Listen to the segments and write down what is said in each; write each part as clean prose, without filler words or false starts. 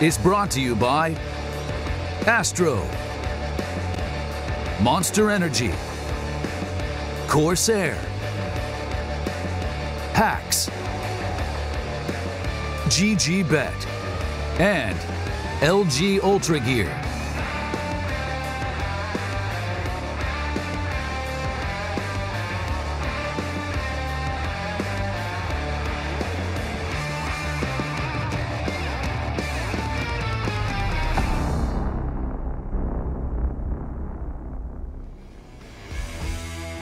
is brought to you by Astro, Monster Energy, Corsair, Hacks, GG Bet, and LG Ultra Gear.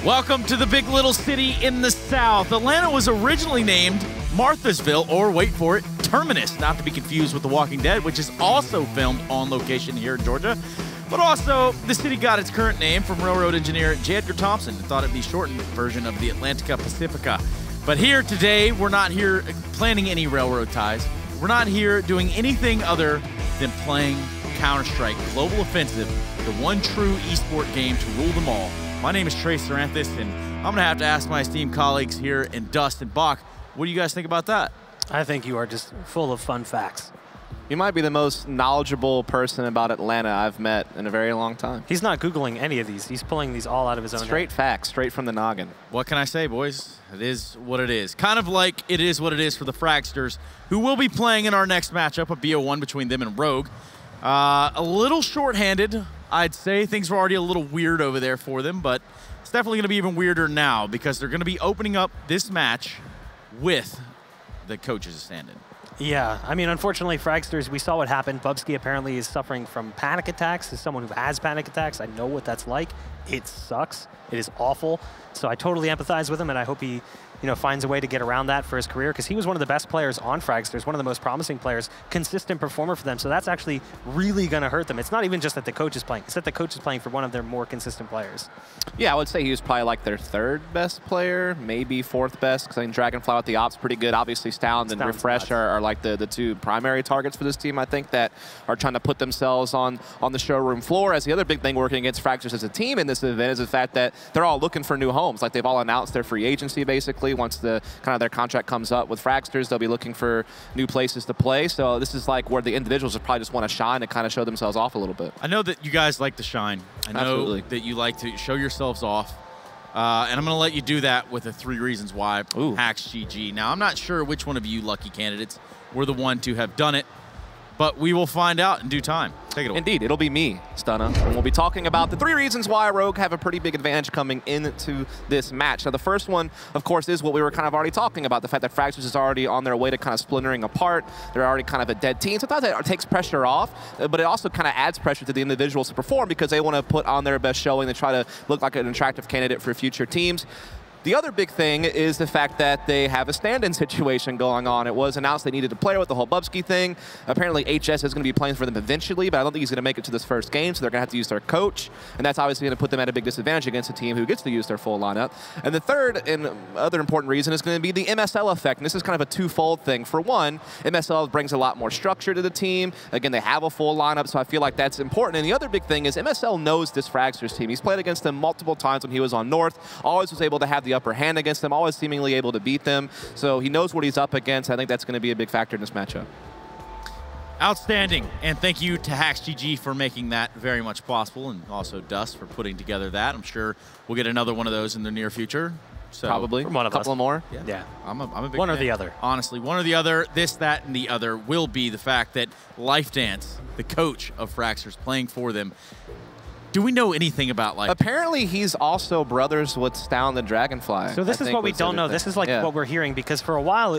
Welcome to the big little city in the South. Atlanta was originally named Marthasville, or wait for it, Terminus, not to be confused with The Walking Dead, which is also filmed on location here in Georgia. But also, the city got its current name from railroad engineer J. Edgar Thompson and thought it'd be a shortened version of the Atlantica Pacifica. But here today, we're not here planning any railroad ties. We're not here doing anything other than playing Counter-Strike Global Offensive, the one true esport game to rule them all. My name is Trey Saranthus, and I'm going to have to ask my esteemed colleagues here in Dust and Bach, what do you guys think about that? I think you are just full of fun facts. You might be the most knowledgeable person about Atlanta I've met in a very long time. He's not Googling any of these. He's pulling these all out of his own Straight facts, straight from the noggin. What can I say, boys? It is what it is. Kind of like it is what it is for the Fragsters, who will be playing in our next matchup, a BO1 between them and Rogue. A little short-handed, I'd say. Things were already a little weird over there for them, but it's definitely going to be even weirder now because they're going to be opening up this match with the coaches stand-in. Yeah, I mean, unfortunately, Fragsters, we saw what happened. Bubsky apparently is suffering from panic attacks. As someone who has panic attacks, I know what that's like. It sucks. It is awful. So I totally empathize with him, and I hope he finds a way to get around that for his career, because he was one of the best players on Fragsters, one of the most promising players, consistent performer for them. So that's actually really going to hurt them. It's not even just that the coach is playing. It's that the coach is playing for one of their more consistent players. Yeah, I would say he was probably like their third best player, maybe fourth best, because I think Dragonfly with the ops pretty good. Obviously, Stound and Refresh are like the two primary targets for this team, I think, that are trying to put themselves on the showroom floor. As the other big thing working against Fragsters as a team in this event is the fact that they're all looking for new homes. Like, they've all announced their free agency, basically. Once the their contract comes up with Fragsters, they'll be looking for new places to play. So this is like where the individuals will probably just want to shine and kind of show themselves off a little bit. I know that you guys like to shine. I know that you like to show yourselves off. And I'm going to let you do that with the 3 reasons why. Hacks GG. Now, I'm not sure which one of you lucky candidates were the one to have done it, but we will find out in due time. Take it away. Indeed, it'll be me, Stunna, and we'll be talking about the 3 reasons why Rogue have a pretty big advantage coming into this match. Now, the first one, of course, is what we were kind of already talking about, the fact that Fragsters is already on their way to kind of splintering apart. They're already kind of a dead team. Sometimes that takes pressure off, but it also kind of adds pressure to the individuals to perform because they want to put on their best showing. They try to look like an attractive candidate for future teams. The other big thing is the fact that they have a stand-in situation going on. It was announced they needed a player with the whole Bubsky thing. Apparently, HS is going to be playing for them eventually, but I don't think he's going to make it to this first game, so they're going to have to use their coach, and that's obviously going to put them at a big disadvantage against a team who gets to use their full lineup. And the third and other important reason is going to be the MSL effect, and this is kind of a twofold thing. For one, MSL brings a lot more structure to the team. Again, they have a full lineup, so I feel like that's important. And the other big thing is MSL knows this Fragsters team. He's played against them multiple times when he was on North, always was able to have the upper hand against them, always seemingly able to beat them. So he knows what he's up against. I think that's going to be a big factor in this matchup. Outstanding. And thank you to Hacks GG for making that very much possible, and also Dust for putting together that. I'm sure we'll get another one of those in the near future. So probably from one of a couple more. Yeah. I'm a big one fan. or the other. Honestly, one or the other. This, that, and the other will be the fact that Life Dance, the coach of Fragsters, playing for them. Do we know anything about Life? Apparently, he's also brothers with Stound the Dragonfly. So this is what we don't know. This is like what we're hearing, because for a while,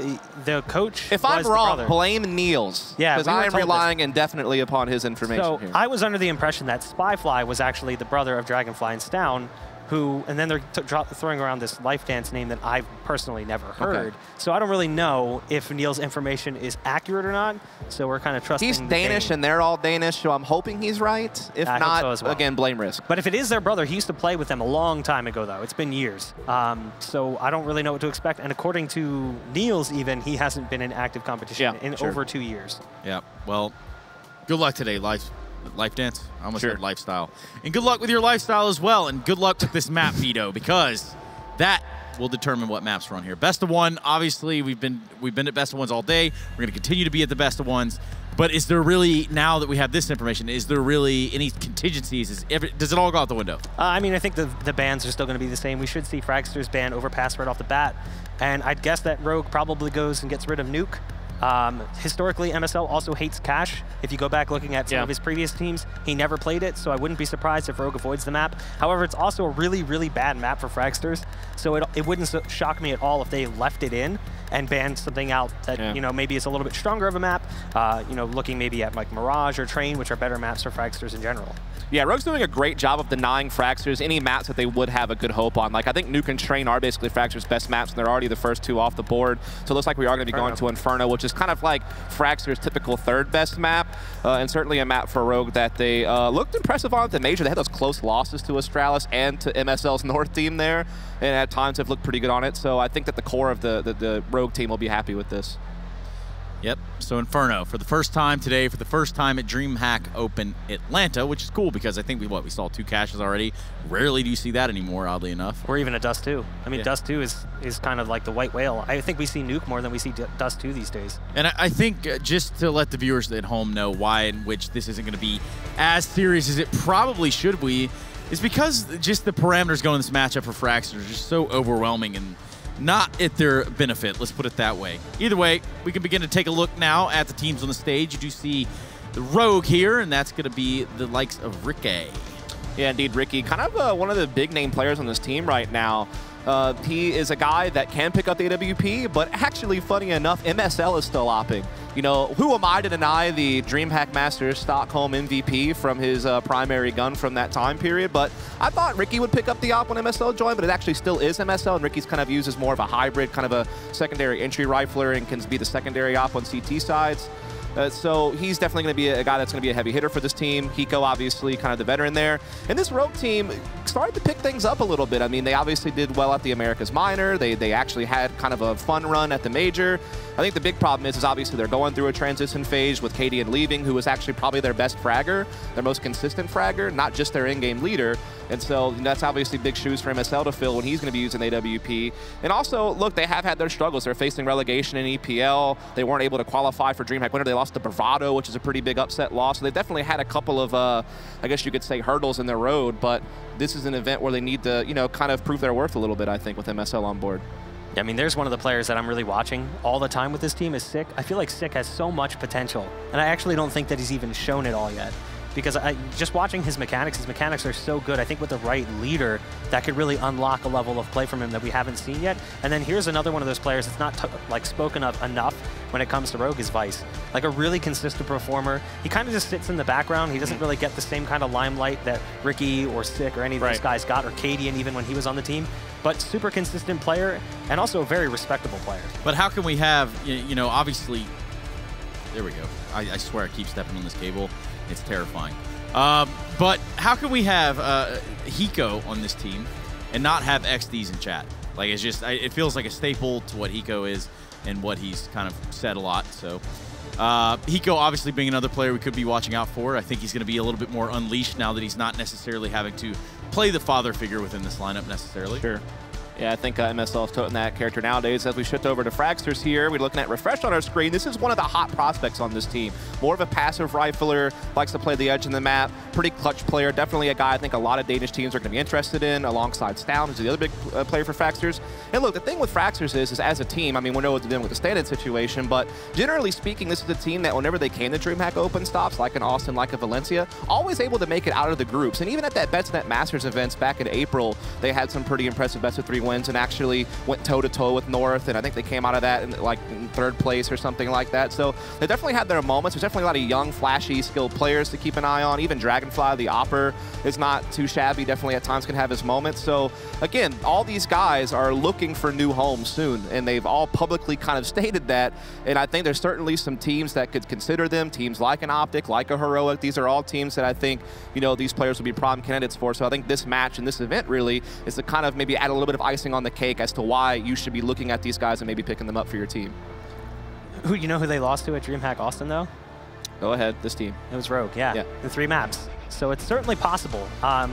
the coach If I'm wrong, blame Niels. Yeah, because I am relying indefinitely upon his information so here. I was under the impression that Spyfly was actually the brother of Dragonfly and Stound, and then they're throwing around this Life Dance name that I've personally never heard. Okay. So I don't really know if Niels' information is accurate or not. So we're kind of trusting. He's Danish, and they're all Danish, so I'm hoping he's right. If not, so as well. Again, blame Risk. But if it is their brother, he used to play with them a long time ago, though. It's been years. So I don't really know what to expect. And according to Niels, even, he hasn't been in active competition in over 2 years. Yeah. Well, good luck today, Life Dance. I almost said lifestyle. And good luck with your lifestyle as well. And good luck with this map veto, because that will determine what maps run here. Best of one, obviously, we've been at best of ones all day. We're going to continue to be at the best of ones. But is there really, now that we have this information, is there really any contingencies? Does it all go out the window? I mean, I think the bans are still going to be the same. We should see Fragsters ban Overpass right off the bat. And I'd guess that Rogue probably goes and gets rid of Nuke. Historically, MSL also hates Cash. If you go back looking at some of his previous teams, he never played it, so I wouldn't be surprised if Rogue avoids the map. However, it's also a really, really bad map for Fragsters, so it wouldn't shock me at all if they left it in and banned something out that you know, maybe is a little bit stronger of a map. You know, looking maybe at like Mirage or Train, which are better maps for Fragsters in general. Yeah, Rogue's doing a great job of denying Fragsters any maps that they would have a good hope on. Like, I think Nuke and Train are basically Fragsters' best maps, and they're already the first two off the board. So it looks like we are going to be going to Inferno, which is kind of like Fragsters' typical third best map, and certainly a map for Rogue that they looked impressive on at the Major. They had those close losses to Astralis and to MSL's North team there, and at times have looked pretty good on it. So I think that the core of the Rogue team will be happy with this. Yep, so Inferno, for the first time today, for the first time at DreamHack Open Atlanta, which is cool because I think we saw 2 caches already. Rarely do you see that anymore, oddly enough. Or even a Dust 2. I mean, Dust 2 is kind of like the white whale. I think we see Nuke more than we see Dust 2 these days. And I think just to let the viewers at home know why in which this isn't going to be as serious as it probably should be, is because just the parameters going in this matchup for Fragsters are just so overwhelming and not at their benefit, let's put it that way. Either way, we can begin to take a look now at the teams on the stage. You do see the Rogue here, and that's going to be the likes of Ricky. Yeah, indeed, Ricky. Kind of one of the big name players on this team right now. He is a guy that can pick up the AWP, but actually, funny enough, MSL is still opping. You know, who am I to deny the DreamHack Masters Stockholm MVP from his primary gun from that time period? But I thought Ricky would pick up the op when MSL joined, but it actually still is MSL, and Ricky's kind of used as more of a hybrid, kind of a secondary entry rifler, and can be the secondary op on CT sides. So he's definitely going to be a guy that's going to be a heavy hitter for this team. Hiko, obviously, kind of the veteran there. And this Rogue team started to pick things up a little bit. I mean, they obviously did well at the Americas Minor. They actually had kind of a fun run at the Major. I think the big problem is obviously they're going through a transition phase with Cadian leaving, who was actually probably their best fragger, their most consistent fragger, not just their in-game leader. And so that's obviously big shoes for MSL to fill when he's going to be using AWP. And also, look, they have had their struggles. They're facing relegation in EPL. They weren't able to qualify for DreamHack Winter. They lost to Bravado, which is a pretty big upset loss. So they definitely had a couple of, I guess you could say, hurdles in their road. But this is an event where they need to, you know, kind of prove their worth a little bit, I think, with MSL on board. I mean, there's one of the players that I'm really watching all the time with this team is Sick. I feel like Sick has so much potential, and I actually don't think that he's even shown it all yet. Because just watching his mechanics are so good. I think with the right leader, that could really unlock a level of play from him that we haven't seen yet. And then here's another one of those players that's not like spoken of enough when it comes to Rogue is Vice. Like a really consistent performer. He kind of just sits in the background. He doesn't really get the same kind of limelight that Ricky or Sick or any of those guys got, or Cadian even when he was on the team. But super consistent player and also a very respectable player. But how can we have, you know, obviously, there we go. I swear I keep stepping on this cable. It's terrifying. But how can we have Hiko on this team and not have XDs in chat? Like, it's just, it feels like a staple to what Hiko is and what he's kind of said a lot. So Hiko obviously being another player we could be watching out for. I think he's going to be a little bit more unleashed now that he's not necessarily having to play the father figure within this lineup necessarily. Sure. Yeah, I think MSL is toting that character nowadays. As we shift over to Fragsters here, we're looking at refresh on our screen. This is one of the hot prospects on this team. More of a passive rifler, likes to play the edge of the map. Pretty clutch player. Definitely a guy I think a lot of Danish teams are going to be interested in, alongside Stown, who's the other big player for Fragsters. And look, the thing with Fragsters is as a team, I mean, we know what they're doing with the stand-in situation, but generally speaking, this is a team that whenever they came to DreamHack Open stops, like in Austin, like in Valencia, always able to make it out of the groups. And even at that BetsNet Masters events back in April, they had some pretty impressive best-of-3 wins and actually went toe-to-toe with North, and I think they came out of that in third place or something like that. So they definitely had their moments. There's definitely a lot of young, flashy, skilled players to keep an eye on. Even Dragonfly, the Opper, is not too shabby. Definitely at times can have his moments. So again, all these guys are looking for new homes soon, and they've all publicly kind of stated that. And I think there's certainly some teams that could consider them, teams like an Optic, like a Heroic. These are all teams that I think, you know, these players will be prime candidates for. So I think this match and this event really is to kind of maybe add a little bit of icing on the cake as to why you should be looking at these guys and maybe picking them up for your team. You know who they lost to at DreamHack Austin, though? Go ahead, this team. It was Rogue, yeah. In 3 maps. So it's certainly possible. Let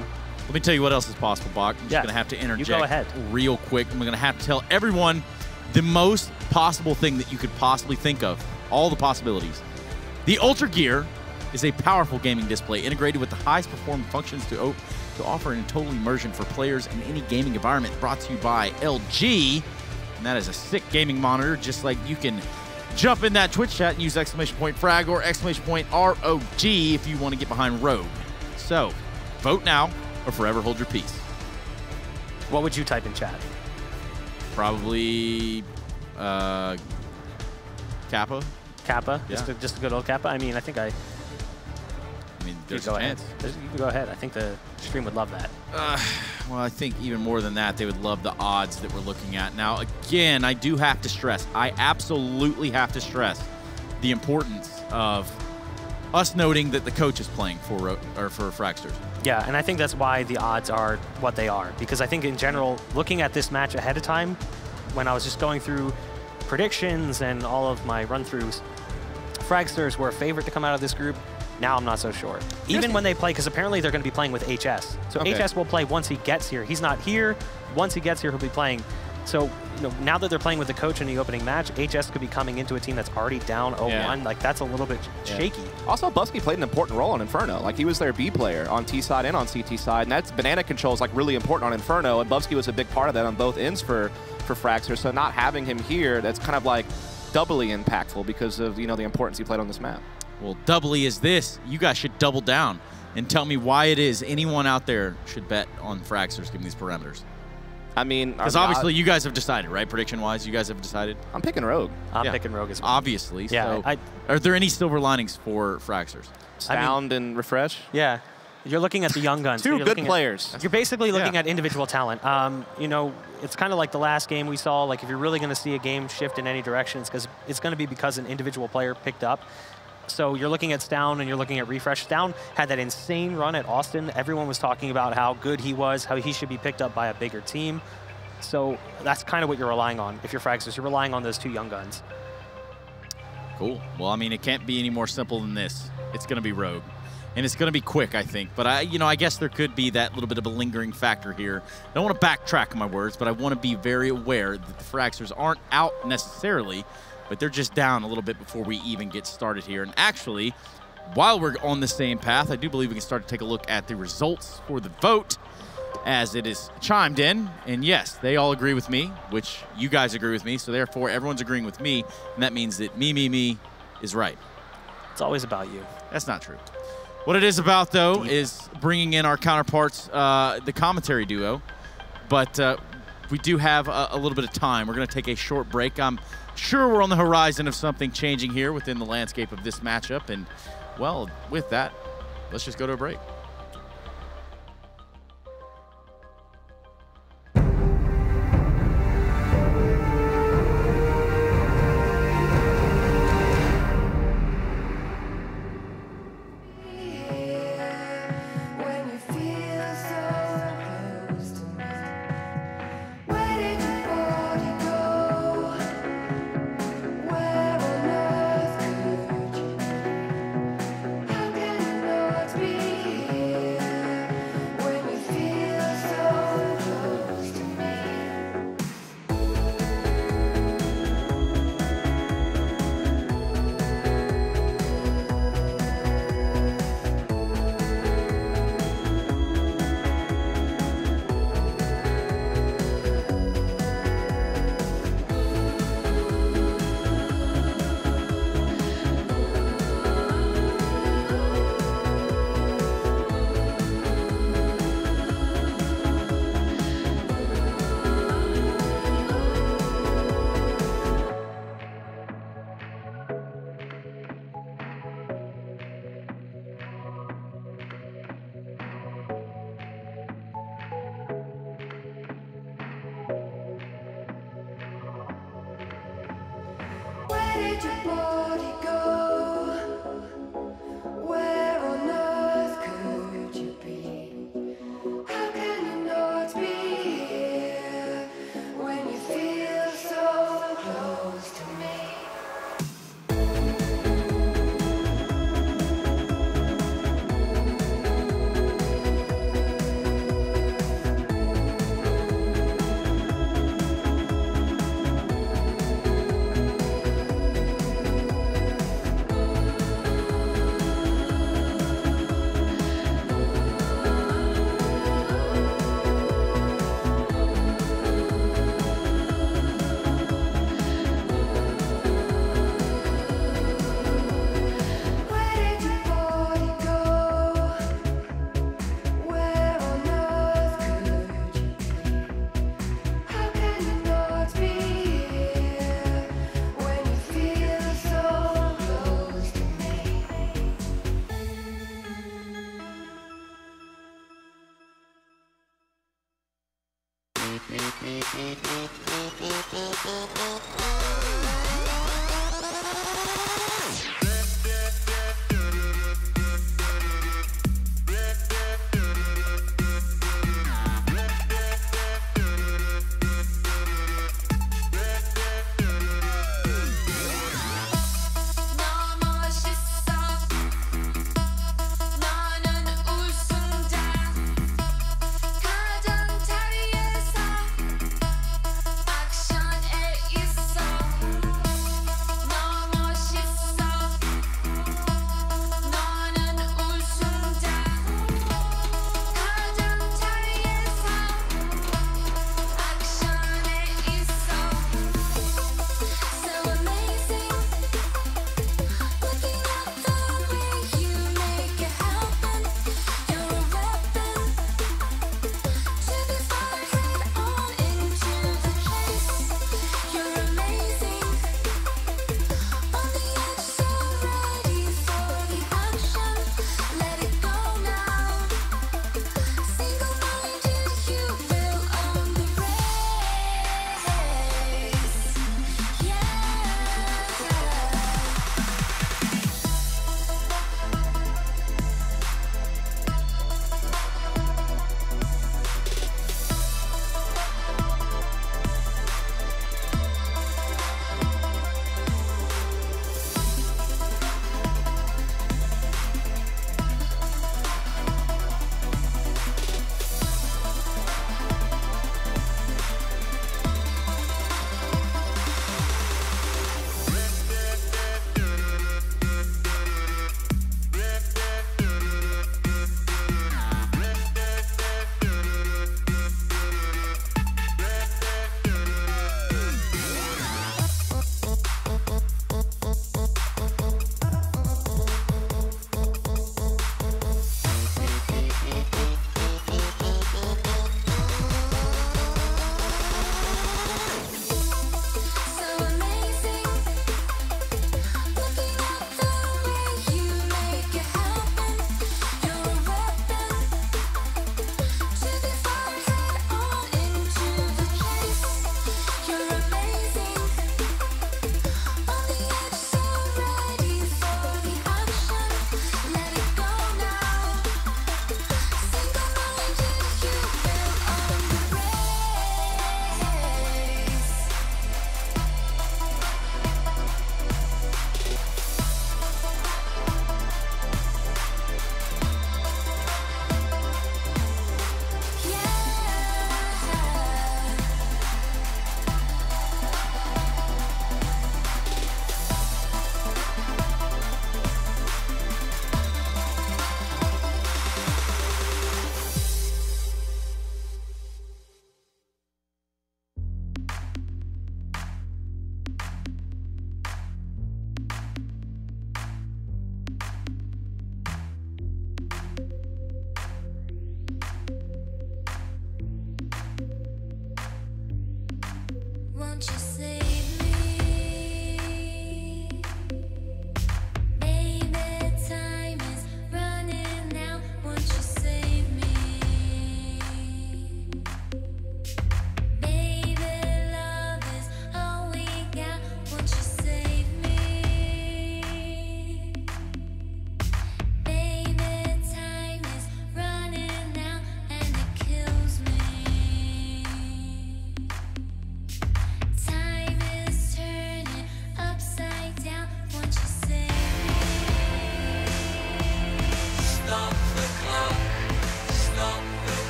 me tell you what else is possible, Bach. I'm just going to have to interject you go ahead. Real quick. I'm going to have to tell everyone the most possible thing that you could possibly think of. All the possibilities. The Ultra Gear is a powerful gaming display integrated with the highest performing functions to offer a total immersion for players in any gaming environment, brought to you by LG. And that is a sick gaming monitor, just like you can jump in that Twitch chat and use !frag or !ROG if you want to get behind Rogue. So, vote now or forever hold your peace. What would you type in chat? Probably Kappa. Kappa? Yeah. Just a good old Kappa? I mean, I think I mean, there's you a go chance. ahead. You can go ahead. I think the stream would love that. Well, I think even more than that, they would love the odds that we're looking at. Now, again, I do have to stress, I absolutely have to stress the importance of us noting that the coach is playing for Fragsters. Yeah, and I think that's why the odds are what they are. Because I think in general, looking at this match ahead of time, when I was just going through predictions and all of my run-throughs, Fragsters were a favorite to come out of this group. Now I'm not so sure. Even when they play, because apparently they're going to be playing with HS. So Okay. HS will play once he gets here. He's not here. Once he gets here, he'll be playing. So now that they're playing with the coach in the opening match, HS could be coming into a team that's already down 0-1. Yeah. Like, that's a little bit shaky. Also, Busky played an important role on Inferno. Like, he was their B player on T side and on CT side, and that's banana control is like really important on Inferno, and Busky was a big part of that on both ends for Fragsters. So not having him here, that's kind of like doubly impactful because of the importance he played on this map. Well, doubly is this. You guys should double down and tell me why it is anyone out there should bet on Fragsters given these parameters. I mean, Because obviously you guys have decided, right? Prediction-wise, you guys have decided? I'm picking Rogue. I'm picking Rogue as well. Obviously. Yeah, So are there any silver linings for Fragsters? Sound and refresh. Yeah. You're looking at the young guns. Two You're good looking players. You're basically looking Yeah. at individual talent. It's kind of like the last game we saw. Like, if you're really going to see a game shift in any direction, it's going to be because an individual player picked up. So you're looking at Stown and you're looking at Refresh. Stown had that insane run at Austin. Everyone was talking about how good he was, how he should be picked up by a bigger team. So that's kind of what you're relying on. If you're Fragsters, you're relying on those two young guns. Cool. Well, I mean, it can't be any more simple than this. It's going to be Rogue. And it's going to be quick, I think. But, I guess there could be that little bit of a lingering factor here. I don't want to backtrack on my words, but I want to be very aware that the Fragsters aren't out necessarily, but they're just down a little bit before we even get started here. And actually, while we're on the same path, I do believe we can start to take a look at the results for the vote as it is chimed in. And yes, they all agree with me, which you guys agree with me. So therefore, everyone's agreeing with me. And that means that me is right. It's always about you. That's not true. What it is about, though, is bringing in our counterparts, the commentary duo. But we do have a little bit of time. We're going to take a short break. I'm sure we're on the horizon of something changing here within the landscape of this matchup. And, well, with that, let's just go to a break. 가장 자리에서 액션에 있어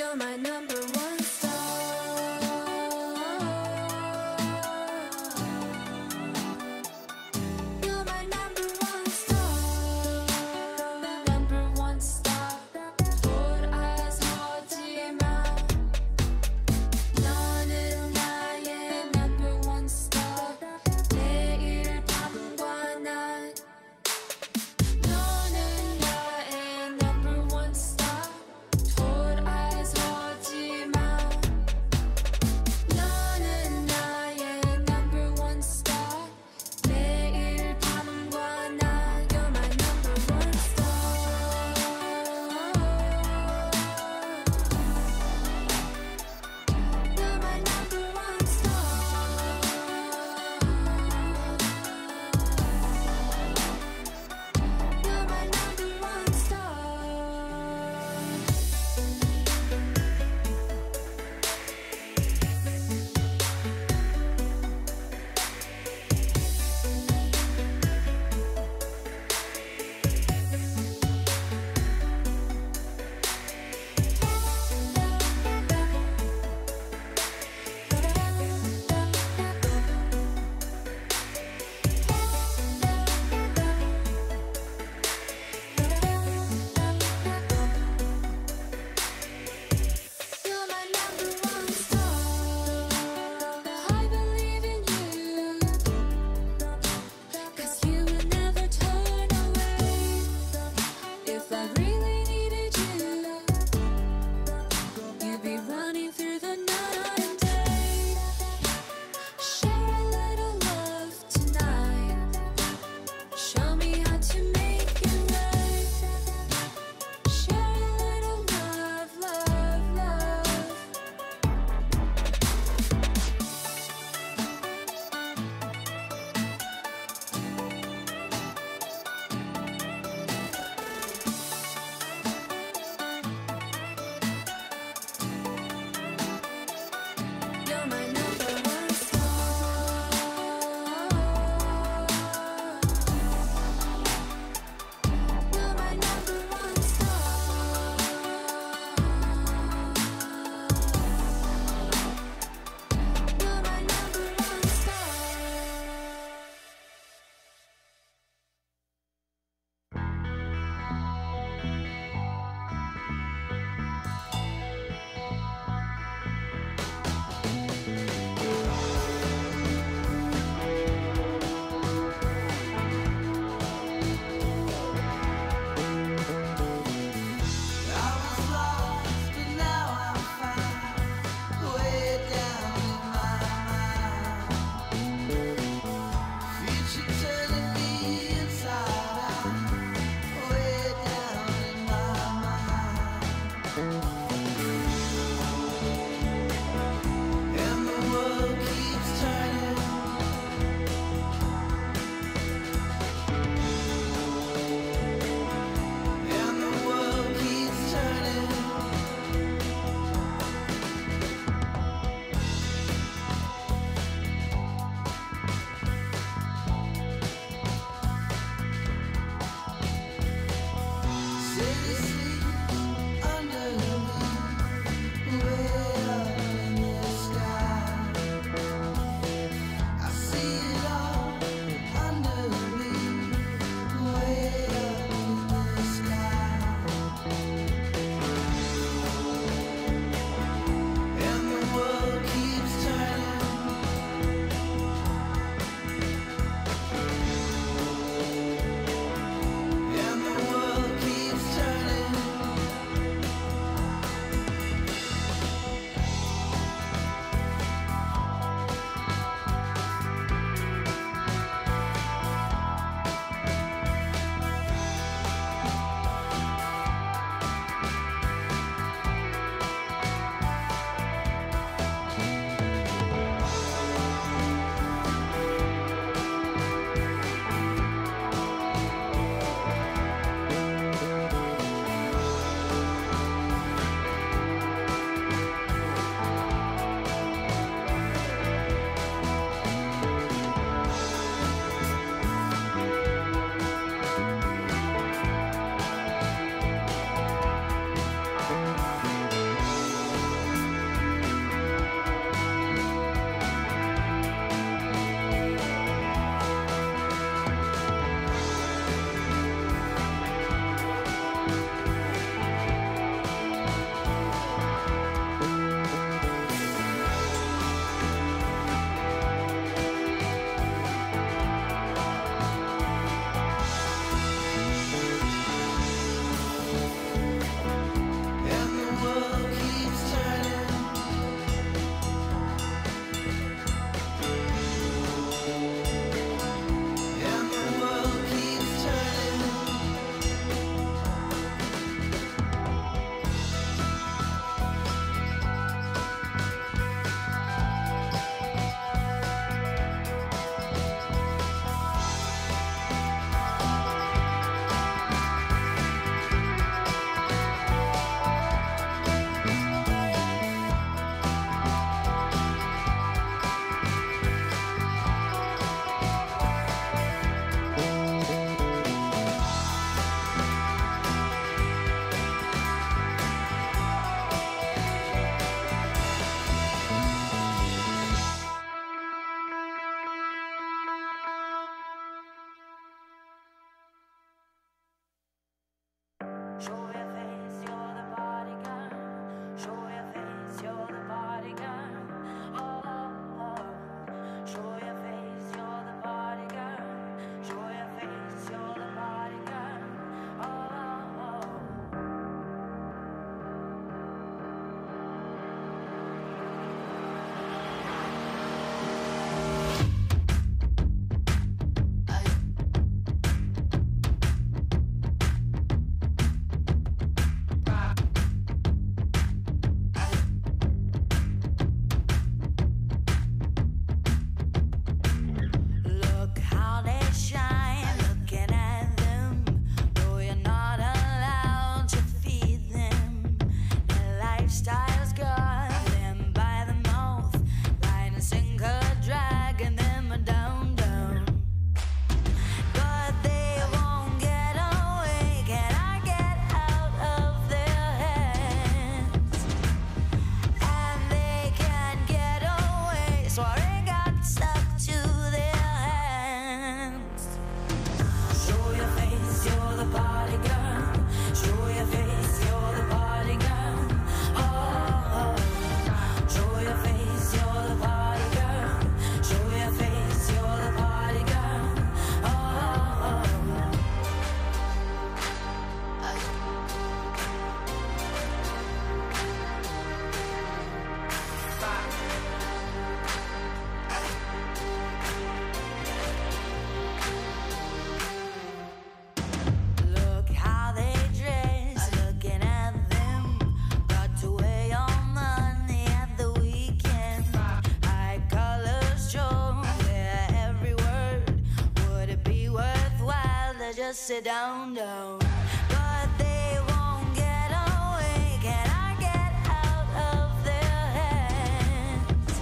You're my number one star. You're my number one star. Number one star. 돌아서지 마. 너는 나의 number one star. 매일 밤과 낮. 너는 나의 number one star. 돌아서지 마. just sit down, down. But they won't get away. Can I get out of their hands?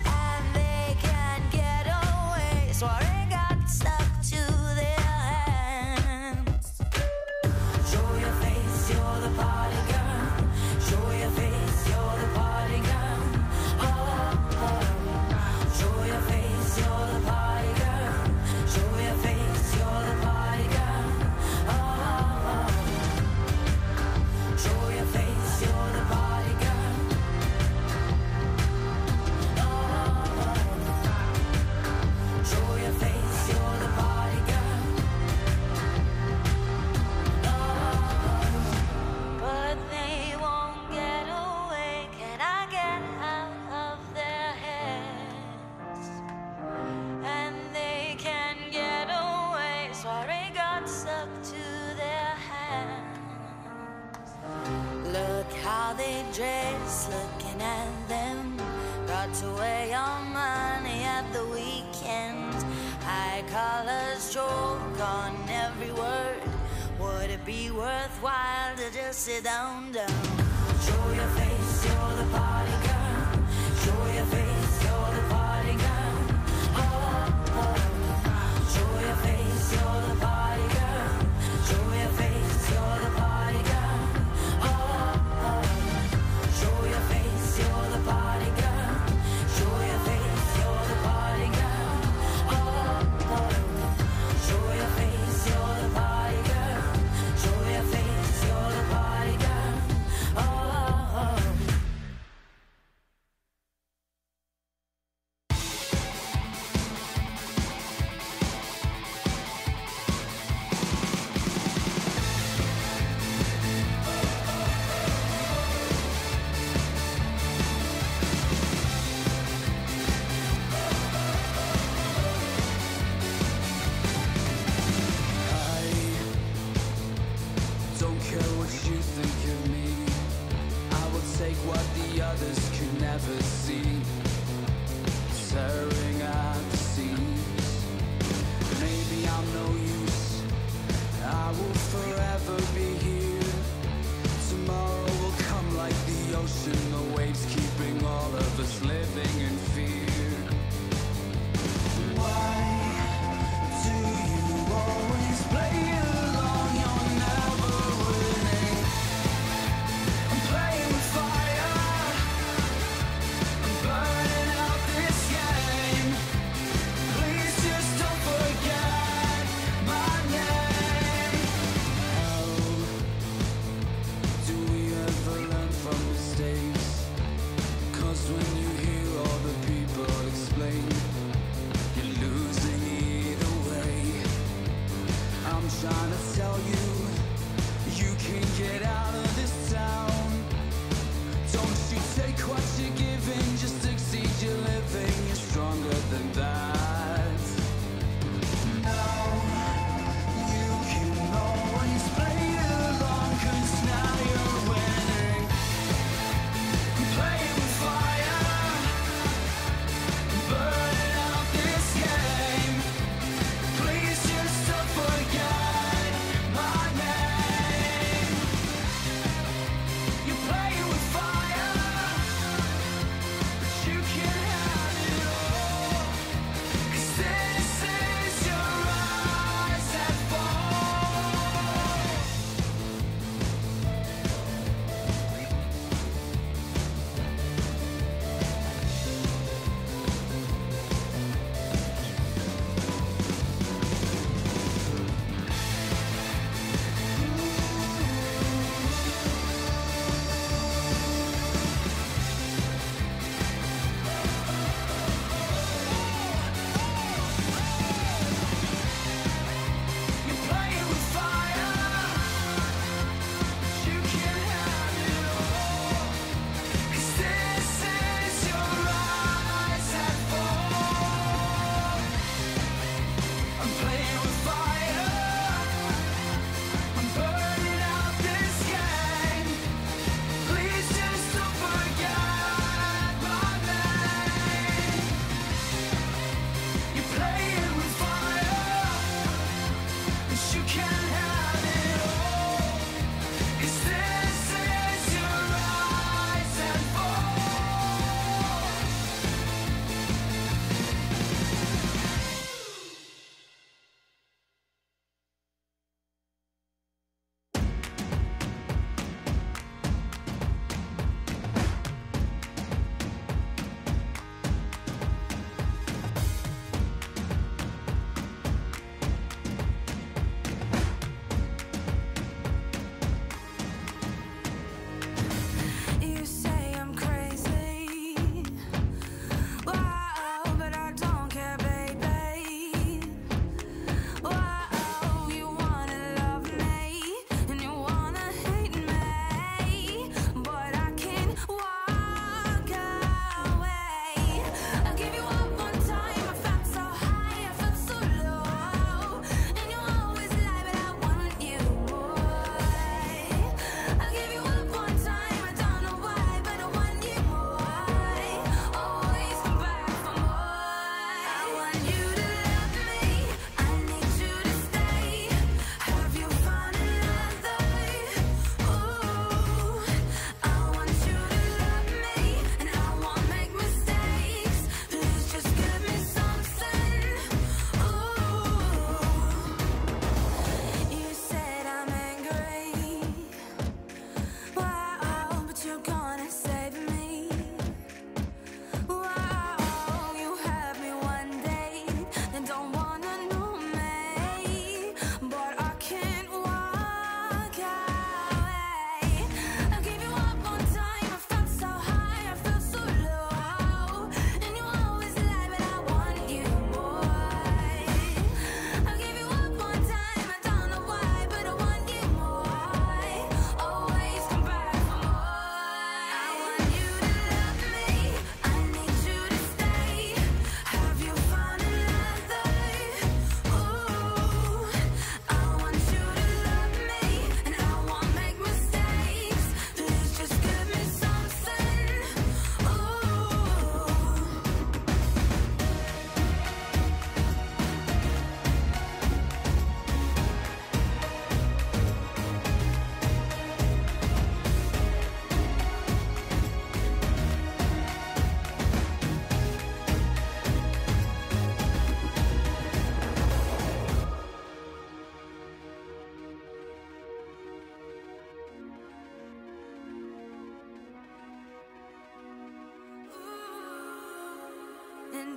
And they can't get away. Soiree got stuck to their hands. Show your face, you're the party girl. Show your face, you're the party girl. Oh, oh. Show your face, you're the party girl. Show your face, you're the party girl. Oh, oh. Show your face, you're the party girl. Oh, oh. Show your face, you're the party girl. Oh, but they won't get away. Can I get out of their heads? And they can't get away. Soiree got stuck to their hands. Look how they dress, looking at them. Got to wear your money at the weekend. High collars joke on every word. Would it be worthwhile to just sit down, down? Show your face, you're the party girl. Show your face, you're the party girl. Oh, oh. Show your face, you're the party girl. Show your face, you're the party girl. Oh, oh. Show your face, you're the party girl. Show your face, you're the party girl. Oh, oh. Show your face, you're the party girl. Show your face, you're the party girl. Oh, oh. Don't care what you think of me. I will take what the others could never see. Tearing at the seams. Maybe I'm no use. I will forever be here. Tomorrow will come like the ocean. The waves keeping all of us living in fear. Why do you always play along? You're never winning. I'm playing with fire. I'm burning out this game. Please just don't forget my name. How do we ever learn from mistakes? 'Cause when you hear all the people explain, you're losing either way. I'm trying to tell you, you can get out of this town. Don't you take what you're giving, just succeed you're living. You're stronger than that. Now you can always play along, 'cause now you're winning. Play with fire. Burning out this game. Please just don't forget my name.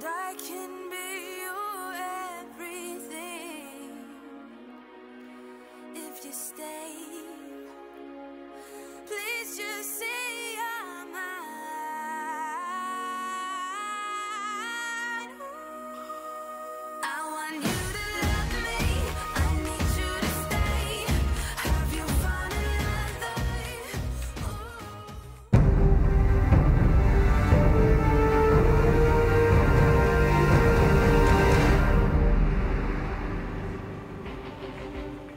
and I can be your everything if you stay. Please just say you're mine. I want you to love me. I need you to stay. Have you found another?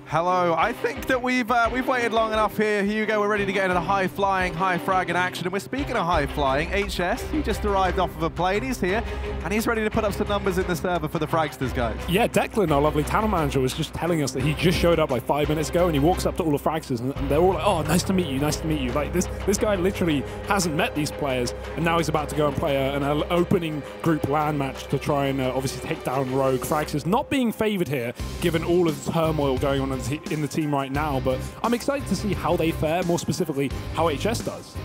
Hello, I think that we've waited long enough here. Hugo, we're ready to get into the high-flying, high-fragging action. And we're speaking of high-flying, HS, he just arrived off of a plane. He's here, and he's ready to put up some numbers in the server for the Fragsters, guys. Yeah, Declan, our lovely talent manager, was just telling us that he just showed up like 5 minutes ago, and he walks up to all the Fragsters, and they're all like, oh, nice to meet you, nice to meet you. Like, this guy literally hasn't met these players, and now he's about to go and play an opening group LAN match to try and obviously take down Rogue. Fragsters not being favored here, given all of the turmoil going on in the team right now, but I'm excited to see how they fare, more specifically how HS does.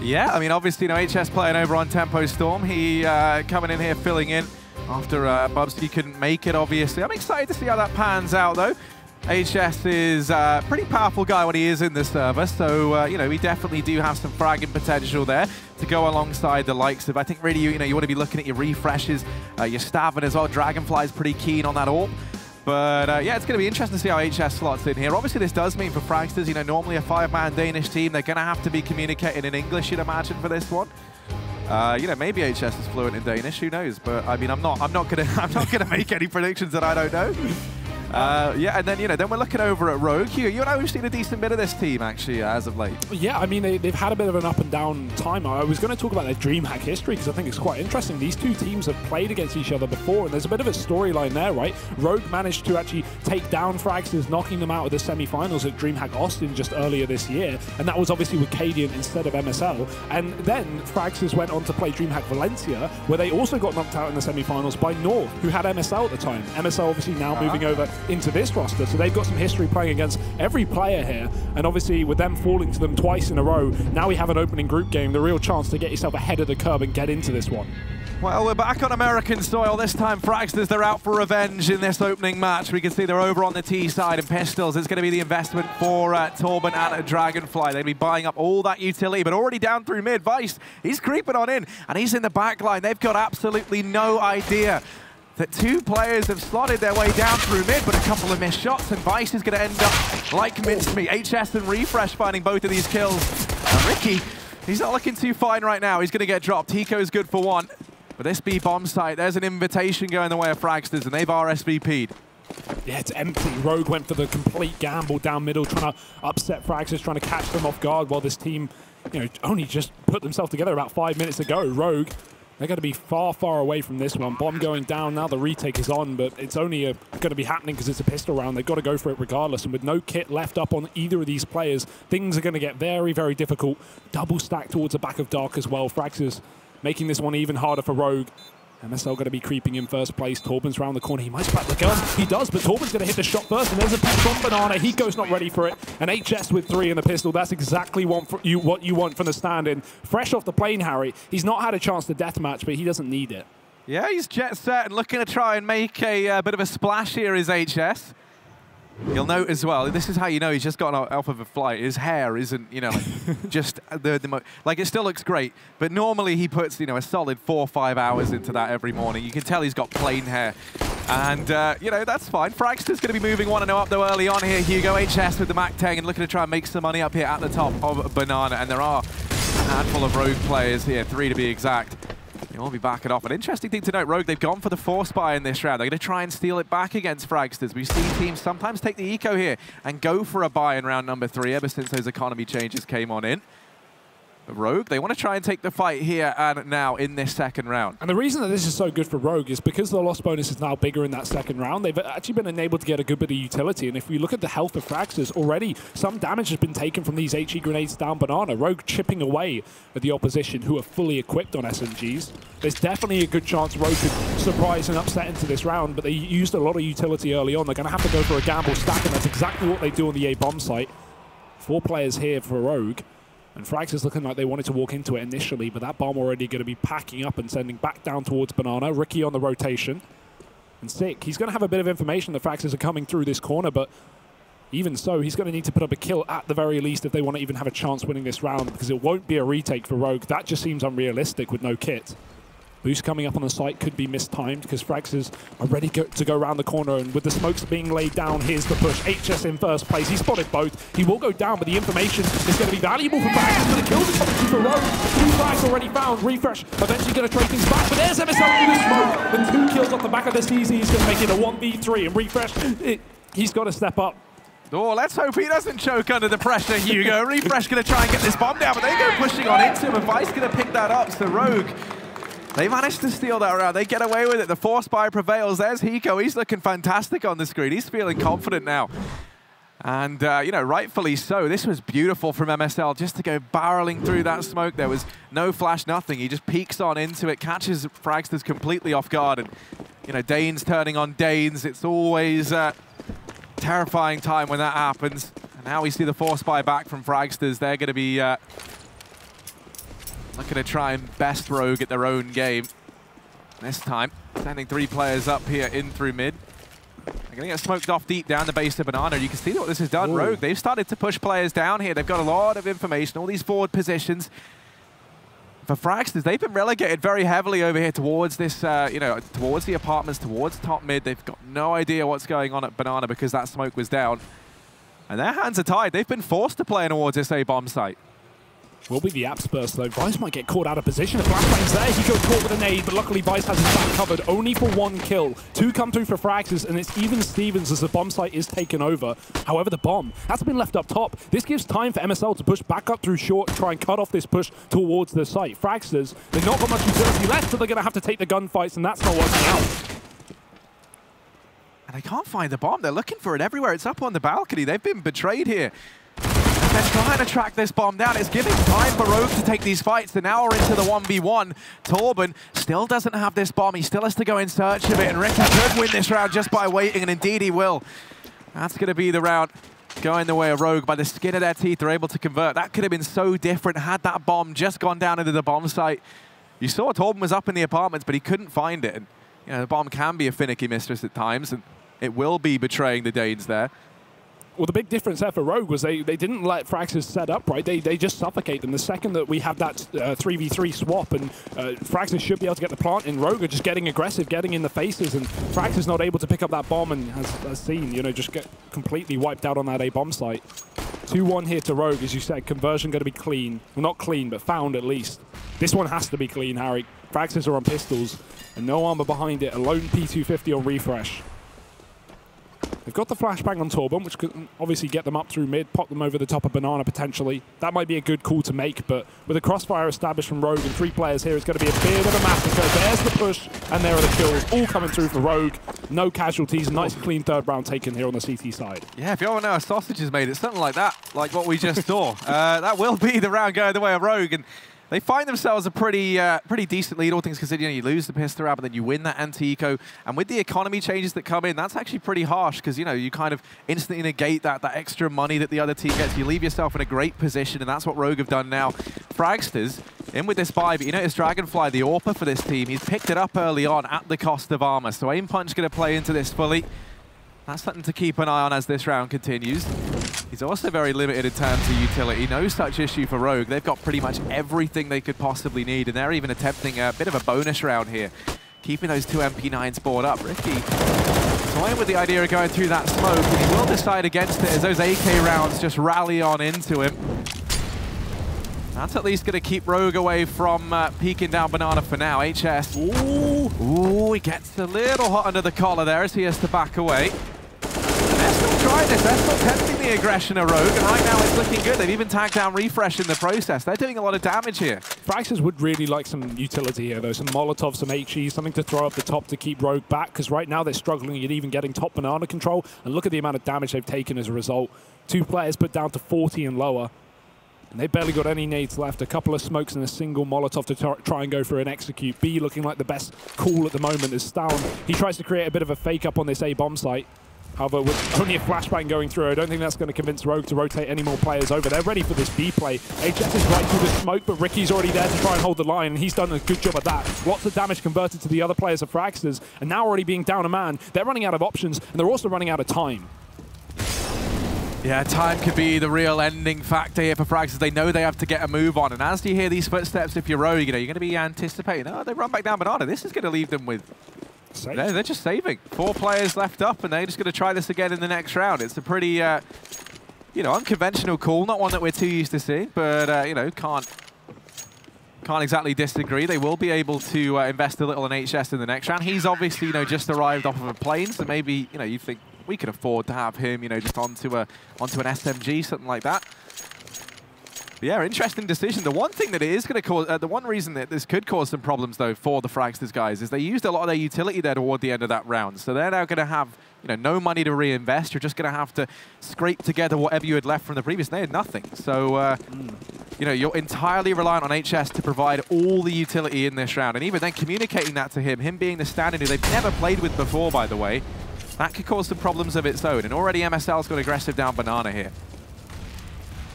Yeah, I mean, obviously, HS playing over on Tempo Storm. He coming in here, filling in after Bubsky couldn't make it, obviously. I'm excited to see how that pans out, though. HS is a pretty powerful guy when he is in the server, so, you know, we definitely do have some fragging potential there to go alongside the likes of, I think, really, you know, you want to be looking at your refreshes, your stabbing as well. Dragonfly's pretty keen on that AWP. But yeah, it's going to be interesting to see how HS slots in here. Obviously, this does mean for Fragsters, you know, normally a 5-man Danish team, they're going to have to be communicating in English, you'd imagine, for this one. You know, maybe HS is fluent in Danish, who knows? But I mean, I'm not gonna make any predictions that I don't know. Yeah, and then, you know, then we're looking over at Rogue. Hugh, you and I have seen a decent bit of this team, actually, as of late. Yeah, I mean, they've had a bit of an up and down time. I was going to talk about their DreamHack history because I think it's quite interesting. These two teams have played against each other before, and there's a bit of a storyline there, right? Rogue managed to actually take down Fragsters, knocking them out of the semi-finals at DreamHack Austin just earlier this year, and that was obviously with Cadian instead of MSL. And then Fragsters went on to play DreamHack Valencia, where they also got knocked out in the semi-finals by North, who had MSL at the time. MSL obviously now moving over into this roster, so they've got some history playing against every player here, and obviously with them falling to them twice in a row, now we have an opening group game, the real chance to get yourself ahead of the curve and get into this one. Well, we're back on American soil. This time Fragsters, they're out for revenge in this opening match. We can see they're over on the T side, and Pistols is going to be the investment for Torben and Dragonfly. They'll be buying up all that utility, but already down through mid. Vice, he's creeping on in, and he's in the back line. They've got absolutely no idea that two players have slotted their way down through mid, but a couple of missed shots, and Vice is going to end up like mincemeat. HS and Refresh finding both of these kills. And Ricky, he's not looking too fine right now. He's going to get dropped. Tico's good for one. But this B bomb site, there's an invitation going the way of Fragsters, and they've RSVP'd. Yeah, it's empty. Rogue went for the complete gamble down middle, trying to upset Fragsters, trying to catch them off guard, while this team, you know, only just put themselves together about 5 minutes ago. Rogue, they're going to be far, far away from this one. Bomb going down now. The retake is on, but it's only going to be happening because it's a pistol round. They've got to go for it regardless. And with no kit left up on either of these players, things are going to get very, very difficult. Double stack towards the back of Dark as well. Fragsters making this one even harder for Rogue. MSL going to be creeping in first place. Torben's around the corner. He might splat the gun. He does, but Torben's going to hit the shot first, and there's a pick from Banana. Hiko's not ready for it. And HS with 3 in the pistol. That's exactly what you want from the stand-in. Fresh off the plane, Harry. He's not had a chance to deathmatch, but he doesn't need it. Yeah, he's jet set and looking to try and make a bit of a splash here is HS. You'll note as well, this is how you know he's just gotten off of a flight. His hair isn't, you know, like, just like, it still looks great, but normally he puts, you know, a solid 4 or 5 hours into that every morning. You can tell he's got plain hair. And, you know, that's fine. Fragster's going to be moving 1-0 up, though, early on here. Hugo, HS with the Mac-10 and looking to try and make some money up here at the top of Banana. And there are a handful of Rogue players here, 3 to be exact. They will be backing off. An interesting thing to note, Rogue, they've gone for the force buy in this round. They're going to try and steal it back against Fragsters. We've seen teams sometimes take the eco here and go for a buy in round number 3 ever since those economy changes came on in. But Rogue, they want to try and take the fight here and now in this second round. And the reason that this is so good for Rogue is because the loss bonus is now bigger in that second round. They've actually been enabled to get a good bit of utility. And if we look at the health of Fragsters, already some damage has been taken from these HE grenades down Banana. Rogue chipping away at the opposition who are fully equipped on SMGs. There's definitely a good chance Rogue could surprise and upset into this round, but they used a lot of utility early on. They're going to have to go for a gamble stack, and that's exactly what they do on the A bomb site. 4 players here for Rogue. And Frags is looking like they wanted to walk into it initially, but that bomb already going to be packing up and sending back down towards Banana. Ricky on the rotation. And Sick, he's going to have a bit of information that Frags are coming through this corner, but even so, he's going to need to put up a kill at the very least if they want to even have a chance winning this round, because it won't be a retake for Rogue. That just seems unrealistic with no kit. Boost coming up on the site could be mistimed because Fragsters are ready to go around the corner, and with the smokes being laid down, here's the push. HS in first place. He spotted both. He will go down, but the information is going to be valuable for Fragsters, but the kills are coming through for Rogue. 2 frags already found. Refresh eventually going to trade things back, but there's MSL through the smoke. And 2 kills off the back of the CZ. He's going to make it a 1v3, and Refresh, he's got to step up. Oh, let's hope he doesn't choke under the pressure, Hugo. Refresh going to try and get this bomb down, but they go pushing on into him, and Vice going to pick that up. So Rogue, they managed to steal that round. They get away with it. The force buy prevails. There's Hiko. He's looking fantastic on the screen. He's feeling confident now. And, you know, rightfully so. This was beautiful from MSL just to go barreling through that smoke. There was no flash, nothing. He just peeks on into it, catches Fragsters completely off guard. And, you know, Danes turning on Danes. It's always terrifying time when that happens. And now we see the force buy back from Fragsters. They're going to be looking to try and best Rogue at their own game this time. Sending 3 players up here in through mid. They're going to get smoked off deep down the base of Banana. You can see what this has done. Ooh. Rogue, they've started to push players down here. They've got a lot of information, all these forward positions. For Fragsters, they've been relegated very heavily over here towards this, you know, towards the apartments, towards top mid. They've got no idea what's going on at Banana because that smoke was down. And their hands are tied. They've been forced to play towards this A-bomb site. Will be the Apps burst though. Vice might get caught out of position. The flashbang's there. He got caught with a nade, but luckily Vice has his back covered only for 1 kill. 2 come through for Fragsters, and it's even Stevens as the bomb site is taken over. However, the bomb has been left up top. This gives time for MSL to push back up through short, try and cut off this push towards the site. Fragsters, they've not got much utility left, so they're going to have to take the gunfights, and that's not working out. And they can't find the bomb. They're looking for it everywhere. It's up on the balcony. They've been betrayed here. They're trying to track this bomb down. It's giving time for Rogue to take these fights. And now we're into the 1v1. Torben still doesn't have this bomb. He still has to go in search of it. And Ricky could win this round just by waiting, and indeed he will. That's going to be the round going the way of Rogue. By the skin of their teeth, they're able to convert. That could have been so different had that bomb just gone down into the bomb site. You saw Torben was up in the apartments, but he couldn't find it. And you know, the bomb can be a finicky mistress at times, and it will be betraying the Danes there. Well, the big difference there for Rogue was they didn't let Fragsters set up, right? They just suffocate them. The second that we have that 3v3 swap and Fragsters should be able to get the plant in, Rogue are just getting aggressive, getting in the faces, and Fragsters not able to pick up that bomb and has seen, you know, just get completely wiped out on that A-bomb site. 2-1 here to Rogue, as you said. Conversion going to be clean. Well, not clean, but found at least. This one has to be clean, Harry. Fragsters are on pistols, and no armor behind it. A lone P250 on Refresh. They've got the flashbang on Torben, which could obviously get them up through mid, pop them over the top of Banana potentially. That might be a good call to make, but with a crossfire established from Rogue and 3 players here, it's going to be a bit of a massacre. There's the push, and there are the kills, all coming through for Rogue. No casualties, nice clean 3rd round taken here on the CT side. Yeah, if you want to know how sausage is made, it's something like that, like what we just saw. That will be the round going the way of Rogue, and they find themselves a pretty decent lead, all things considered. You know, you lose the pistol round, but then you win that anti-eco. And with the economy changes that come in, that's actually pretty harsh because, you know, you kind of instantly negate that extra money that the other team gets. You leave yourself in a great position, and that's what Rogue have done now. Fragsters in with this buy, but you notice Dragonfly, the AWPer for this team, he's picked it up early on at the cost of armor. So Aim Punch going to play into this fully. That's something to keep an eye on as this round continues. He's also very limited in terms of utility. No such issue for Rogue. They've got pretty much everything they could possibly need, and they're even attempting a bit of a bonus round here, keeping those 2 MP9s board up. Ricky toying with the idea of going through that smoke, and he will decide against it as those AK rounds just rally on into him. That's at least going to keep Rogue away from peeking down Banana for now. HS. Ooh, he gets a little hot under the collar there as he has to back away. They're still trying this. They're still testing the aggression of Rogue, and right now it's looking good. They've even tagged down Refresh in the process. They're doing a lot of damage here. Fragsters would really like some utility here, though. Some Molotovs, some HEs, something to throw up the top to keep Rogue back, because right now they're struggling at even getting top Banana control. And look at the amount of damage they've taken as a result. 2 players put down to 40 and lower. And they barely got any nades left. A couple of smokes and a single Molotov to try and go for an execute. B looking like the best call at the moment is Stown. He tries to create a bit of a fake up on this A-bomb site. However, with only a flashbang going through, I don't think that's going to convince Rogue to rotate any more players over. They're ready for this B play. HS is right through the smoke, but Ricky's already there to try and hold the line, and he's done a good job at that. Lots of damage converted to the other players of Fragsters, and now already being down a man, they're running out of options, and they're also running out of time. Yeah, time could be the real ending factor here for Fragsters. They know they have to get a move on, and as you hear these footsteps, if you're Rogue, you're going to be anticipating, oh, they run back down Banana. This is going to leave them with... They're just saving. 4 players left up, and they're just going to try this again in the next round. It's a pretty, unconventional call. Not one that we're too used to seeing, but, can't exactly disagree. They will be able to invest a little in HS in the next round. He's obviously, just arrived off of a plane, so maybe, you think we could afford to have him, just onto an SMG, something like that. But yeah, interesting decision. The one thing that it is going to cause, the one reason that this could cause some problems, though, for the Fragsters guys is they used a lot of their utility there toward the end of that round. So they're now going to have, no money to reinvest. You're just going to have to scrape together whatever you had left from the previous. They had nothing. So, you're entirely reliant on HS to provide all the utility in this round. And even then, communicating that to him being the stand-in who they've never played with before, by the way, that could cause some problems of its own. And already MSL's got aggressive down Banana here.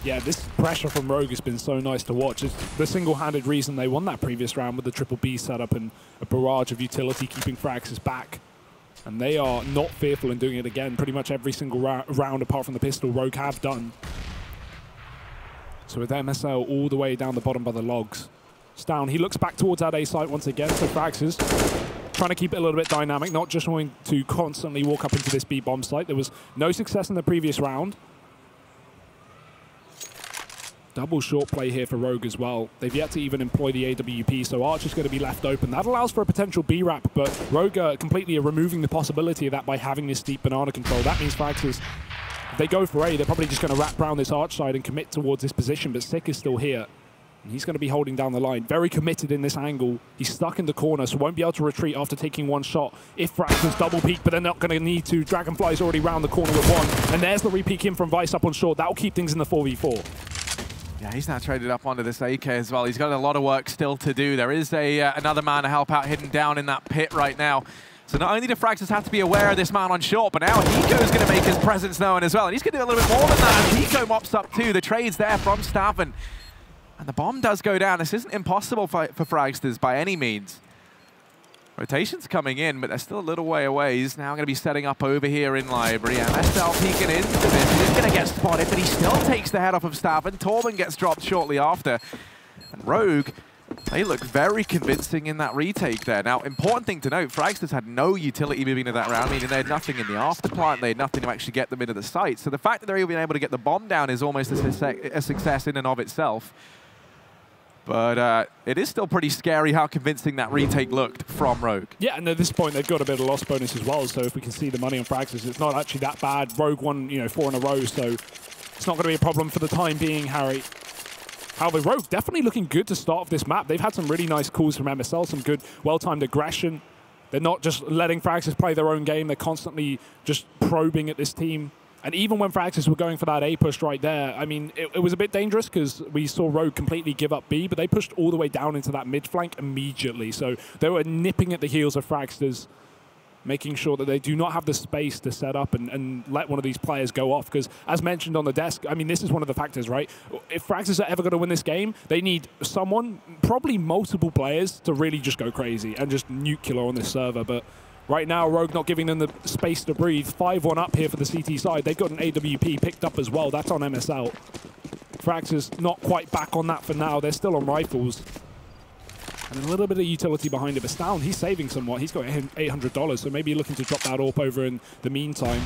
Yeah, this pressure from Rogue has been so nice to watch. It's the single-handed reason they won that previous round with the triple B setup and a barrage of utility keeping Fragsters back. And they are not fearful in doing it again. Pretty much every single round, apart from the pistol, Rogue have done. So with MSL all the way down the bottom by the logs. It's down. He looks back towards that A site once again. So Fragsters trying to keep it a little bit dynamic, not just wanting to constantly walk up into this B bomb site. There was no success in the previous round. Double short play here for Rogue as well. They've yet to even employ the AWP, so Archer's going to be left open. That allows for a potential B-wrap, but Rogue completely are removing the possibility of that by having this deep Banana control. That means Fragsters, if they go for A, they're probably just going to wrap around this Arch side and commit towards this position, but Sick is still here. And he's going to be holding down the line. Very committed in this angle. He's stuck in the corner, so won't be able to retreat after taking one shot. If Fragsters double peek, but they're not going to need to. Dragonfly's already round the corner with one. And there's the re-peek in from Vice up on short. That'll keep things in the 4v4. Yeah, he's now traded up onto this AK as well. He's got a lot of work still to do. There is another man to help out hidden down in that pit right now. So not only do Fragsters have to be aware of this man on short, but now Hiko's going to make his presence known as well. And he's going to do a little bit more than that. Hiko mops up too. The trade's there from Staven. And the bomb does go down. This isn't impossible for Fragsters by any means. Rotation's coming in, but they're still a little way away. He's now going to be setting up over here in Library. MSL peeking into this. He's going to get spotted, but he still takes the head off of Staven. Torben gets dropped shortly after. And Rogue, they look very convincing in that retake there. Now, important thing to note, Fragsters had no utility moving into that round, meaning they had nothing in the afterplant. They had nothing to actually get them into the site. So the fact that they're even able to get the bomb down is almost a success in and of itself. But it is still pretty scary how convincing that retake looked from Rogue. Yeah, and at this point, they've got a bit of loss bonus as well. So if we can see the money on Fragsters, it's not actually that bad. Rogue won, 4 in a row, so it's not going to be a problem for the time being, Harry. However, Rogue definitely looking good to start off this map. They've had some really nice calls from MSL, some good, well-timed aggression. They're not just letting Fragsters play their own game. They're constantly just probing at this team. And even when Fragsters were going for that A push right there, I mean, it was a bit dangerous because we saw Rogue completely give up B, but they pushed all the way down into that mid flank immediately. So they were nipping at the heels of Fragsters, making sure that they do not have the space to set up and let one of these players go off. Because as mentioned on the desk, I mean, this is one of the factors, right? If Fragsters are ever going to win this game, they need someone, probably multiple players, to really just go crazy and just nuclear on this server. But right now, Rogue not giving them the space to breathe. 5-1 up here for the CT side. They've got an AWP picked up as well. That's on MSL. Fragsters not quite back on that for now. They're still on rifles. And a little bit of utility behind it. But Stown, he's saving somewhat. He's got $800, so maybe looking to drop that AWP over in the meantime.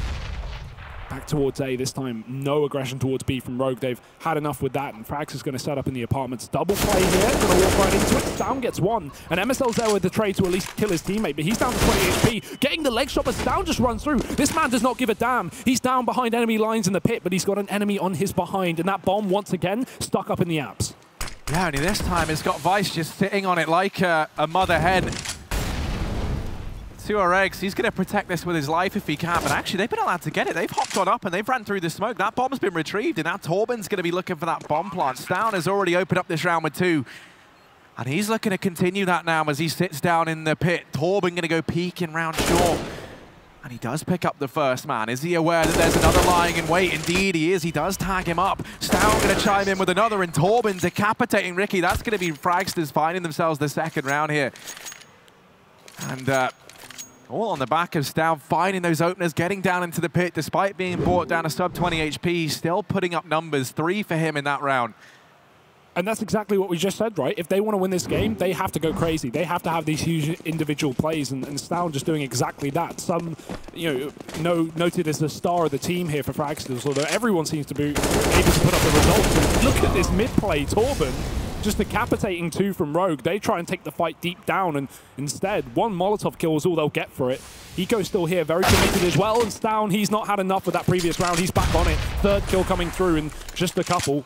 Back towards A this time. No aggression towards B from Rogue. They've had enough with that, and Frags is going to set up in the apartments. Double play here. Going to walk right into it. Stown gets one. And MSL's there with the trade to at least kill his teammate, but he's down to 20 HP. Getting the leg shot, but Stown just runs through. This man does not give a damn. He's down behind enemy lines in the pit, but he's got an enemy on his behind, and that bomb, once again, stuck up in the apps. Yeah, only this time it's got Vice just sitting on it like a mother hen. 2 eggs. He's going to protect this with his life if he can, but actually they've been allowed to get it. They've hopped on up and they've ran through the smoke. That bomb's been retrieved, and now Torben's going to be looking for that bomb plant. Stown has already opened up this round with 2, and he's looking to continue that now as he sits down in the pit. Torben going to go peeking round short. And he does pick up the first man. Is he aware that there's another lying in wait? Indeed he is. He does tag him up. Stown going to chime in with another, and Torben decapitating Ricky. That's going to be Fragsters finding themselves the second round here. And all on the back of Stown finding those openers, getting down into the pit despite being brought down to sub 20 HP, still putting up numbers. 3 for him in that round. And that's exactly what we just said, right? If they want to win this game, they have to go crazy. They have to have these huge individual plays, and Stown just doing exactly that. Some, noted as the star of the team here for Fragsters, although everyone seems to be able to put up the results. And look at this mid-play, Torben, just decapitating 2 from Rogue. They try and take the fight deep down, and instead, 1 Molotov kill is all they'll get for it. Eco's still here, very committed as well, and Stown, he's not had enough with that previous round. He's back on it. 3rd kill coming through in just a couple.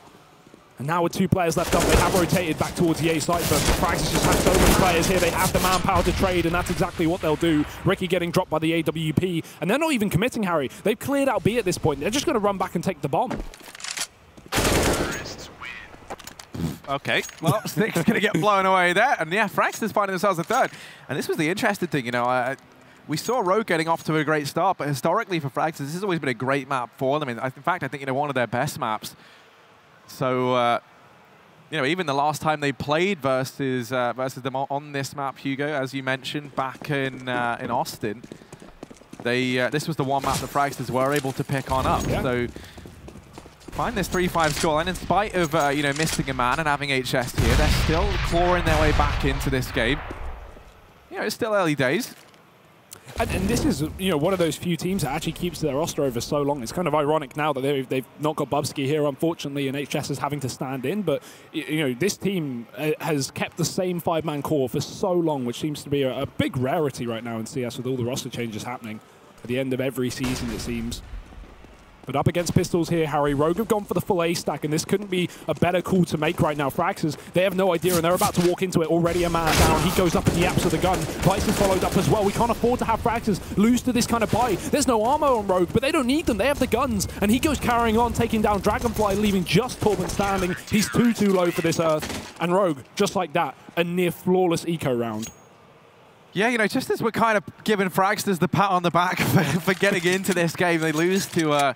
And now with 2 players left up, they have rotated back towards the A site, but Fragsters just have so many players here. They have the manpower to trade, and that's exactly what they'll do. Ricky getting dropped by the AWP, and they're not even committing, Harry. They've cleared out B at this point. They're just going to run back and take the bomb. Okay, well, Stick's going to get blown away there. And yeah, Fragsters finding themselves a 3rd. And this was the interesting thing, we saw Rogue getting off to a great start, but historically for Fragsters, this has always been a great map for them. In fact, I think, one of their best maps. So, even the last time they played versus them on this map, Hugo, as you mentioned, back in Austin, this was the one map that Fragsters were able to pick on up. Yeah. So, find this 3-5 score, and in spite of missing a man and having HS here, they're still clawing their way back into this game. It's still early days. And this is, one of those few teams that actually keeps their roster over so long. It's kind of ironic now that they've not got Bubsky here, unfortunately, and HS is having to stand in. But, this team has kept the same 5-man core for so long, which seems to be a big rarity right now in CS with all the roster changes happening at the end of every season, it seems. But up against Pistols here, Harry, Rogue have gone for the full A stack, and this couldn't be a better call to make right now. Fragsters, they have no idea, and they're about to walk into it. Already a man down. He goes up in the apps of the gun. Vice is followed up as well. We can't afford to have Fragsters lose to this kind of buy. There's no armor on Rogue, but they don't need them. They have the guns, and he goes carrying on, taking down Dragonfly, leaving just Torben standing. He's too low for this Earth. And Rogue, just like that, a near flawless eco round. Yeah, just as we're kind of giving Fragsters the pat on the back for getting into this game, they lose to,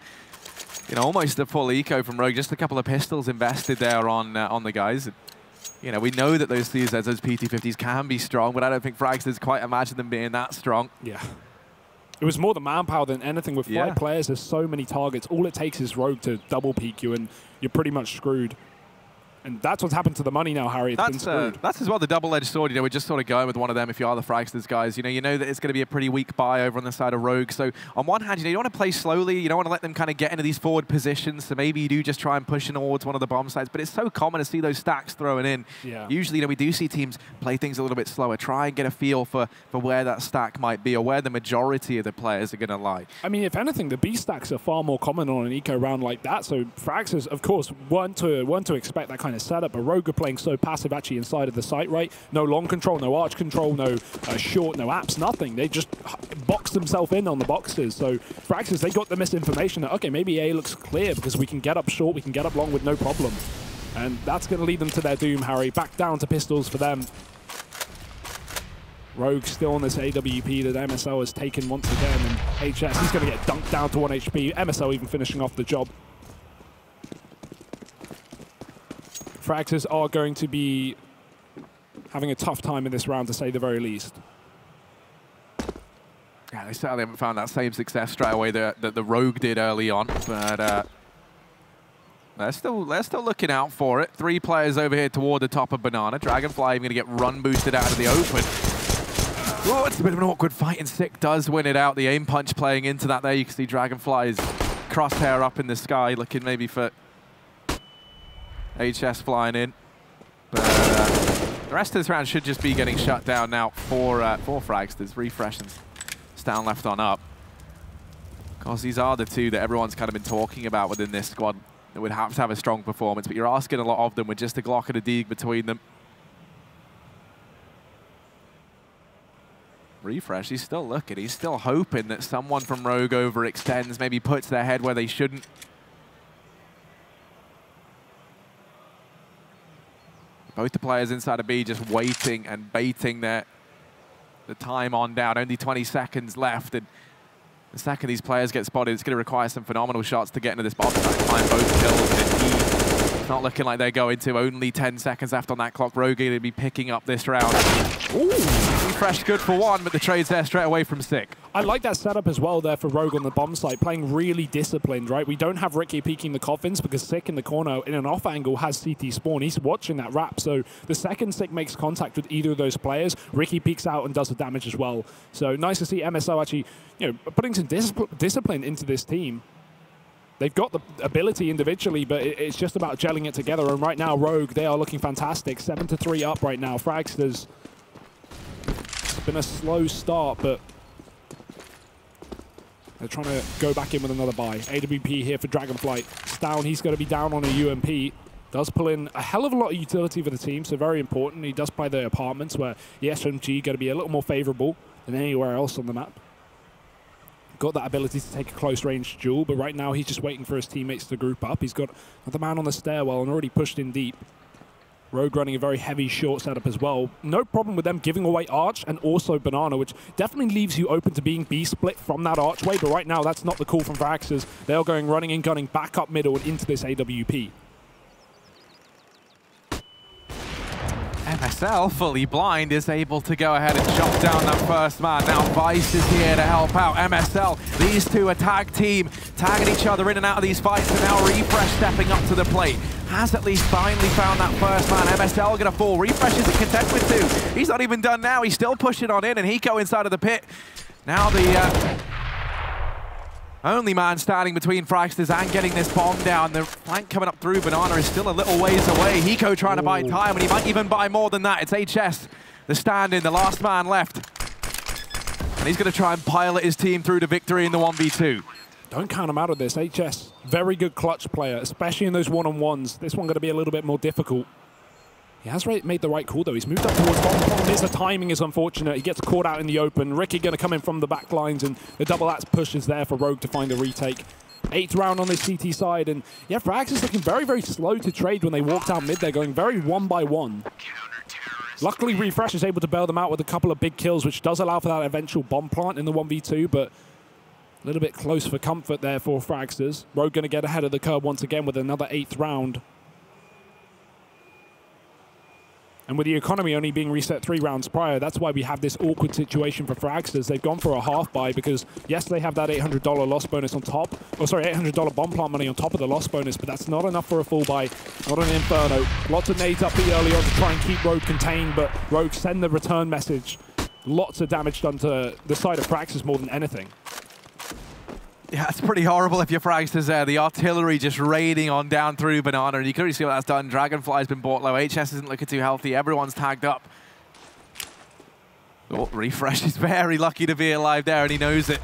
almost a full eco from Rogue. Just a couple of pistols invested there on the guys. We know that those CZs, those PT-50s can be strong, but I don't think Fragsters quite imagine them being that strong. Yeah. It was more the manpower than anything. With 5 players, there's so many targets. All it takes is Rogue to double peek you, and you're pretty much screwed. And that's what's happened to the money now, Harry. It's been screwed. That's as well the double-edged sword. We're just sort of going with one of them if you are the Fragsters guys. You know that it's going to be a pretty weak buy over on the side of Rogue. So on one hand, you don't want to play slowly. You don't want to let them kind of get into these forward positions. So maybe you do just try and push in towards one of the bomb sites. But it's so common to see those stacks thrown in. Yeah. Usually, we do see teams play things a little bit slower. Try and get a feel for where that stack might be or where the majority of the players are going to lie. I mean, if anything, the B stacks are far more common on an eco round like that. So Fragsters, of course, weren't to expect that kind of setup. But Rogue playing so passive actually inside of the site, right? No long control, no arch control, no short, no apps, nothing. They just boxed themselves in on the boxes. So Fragsters, they got the misinformation that, okay, maybe A looks clear because we can get up short, we can get up long with no problem. And that's going to lead them to their doom, Harry. Back down to pistols for them. Rogue still on this AWP that MSL has taken once again, and HS, he's going to get dunked down to 1 HP. MSL even finishing off the job. Fragsters are going to be having a tough time in this round, to say the very least. Yeah, they certainly haven't found that same success straight away that the Rogue did early on, but they're still looking out for it. 3 players over here toward the top of Banana. Dragonfly even going to get run boosted out of the open. Oh, it's a bit of an awkward fight, and Sick does win it out. The aim punch playing into that there. You can see Dragonfly's crosshair up in the sky, looking maybe for HS flying in. But the rest of this round should just be getting shut down now for Fragsters. Refresh and Stown left on up. Because these are the 2 that everyone's kind of been talking about within this squad that would have to have a strong performance, but you're asking a lot of them with just a Glock and a Deeg between them. Refresh, he's still looking. He's still hoping that someone from Rogue overextends, maybe puts their head where they shouldn't. Both the players inside of B just waiting and baiting the time on down. Only 20 seconds left, and The second these players get spotted, it's going to require some phenomenal shots to get into this bomb site, find both kills. And it's not looking like they're going to. Only 10 seconds left on that clock. Rogue going to be picking up this round. Ooh, refresh good for one, but the trade's there straight away from Sick. I like that setup as well there for Rogue on the bomb site, playing really disciplined, right? We don't have Ricky peeking the coffins because Sick in the corner in an off angle has CT spawn. He's watching that wrap, so the second Sick makes contact with either of those players, Ricky peeks out and does the damage as well. So nice to see MSO actually, putting some discipline into this team. They've got the ability individually, but it's just about gelling it together. And right now, Rogue, they are looking fantastic. 7-3 up right now. Fragsters, it's been a slow start, but they're trying to go back in with another buy. AWP here for Dragonflight. Stown, he's going to be down on a UMP. Does pull in a hell of a lot of utility for the team, so very important. He does play the apartments where the SMG going to be a little more favorable than anywhere else on the map. Got that ability to take a close range duel, but right now he's just waiting for his teammates to group up. He's got another man on the stairwell and already pushed in deep. Rogue running a very heavy short setup as well. No problem with them giving away Arch and also Banana, which definitely leaves you open to being B-split from that archway, but right now that's not the call from Fragsters. They are going running and gunning back up middle and into this AWP. MSL, fully blind, is able to go ahead and chop down that first man. Now Vice is here to help out. MSL, these two a tag team, tagging each other in and out of these fights, and now Refresh stepping up to the plate. Has at least finally found that first man. MSL gonna fall. Refresh isn't content with two. He's not even done now. He's still pushing on in, and Hiko inside of the pit. Now the only man standing between Fragsters and getting this bomb down. The flank coming up through Banana is still a little ways away. Hiko trying to buy time, and he might even buy more than that. It's HS, the stand-in, the last man left. And he's going to try and pilot his team through to victory in the 1v2. Don't count him out of this. HS, very good clutch player, especially in those one-on-ones. This one going to be a little bit more difficult. He has made the right call, though. He's moved up towards bomb. The problem is the timing is unfortunate. He gets caught out in the open. Ricky going to come in from the back lines, and the double axe push is there for Rogue to find the retake. 8th round on this CT side, and yeah, Frags is looking very, very slow to trade when they walk down mid. They're going very one by one. Luckily, Refresh is able to bail them out with a couple of big kills, which does allow for that eventual bomb plant in the 1v2, but a little bit close for comfort there for Fragsters. Rogue going to get ahead of the curve once again with another 8th round. And with the economy only being reset 3 rounds prior, that's why we have this awkward situation for Fragsters. They've gone for a half buy because, yes, they have that $800 loss bonus on top. Oh, sorry, $800 bomb plant money on top of the loss bonus, but that's not enough for a full buy. Not an Inferno. Lots of nades up B early on to try and keep Rogue contained, but Rogue send the return message. Lots of damage done to the side of Fragsters more than anything. Yeah, it's pretty horrible if you're Fragsters there. The artillery just raiding on down through Banana, and you can already see what that's done. Dragonfly's been bought low. HS isn't looking too healthy. Everyone's tagged up. Oh, Refresh is very lucky to be alive there, and he knows it.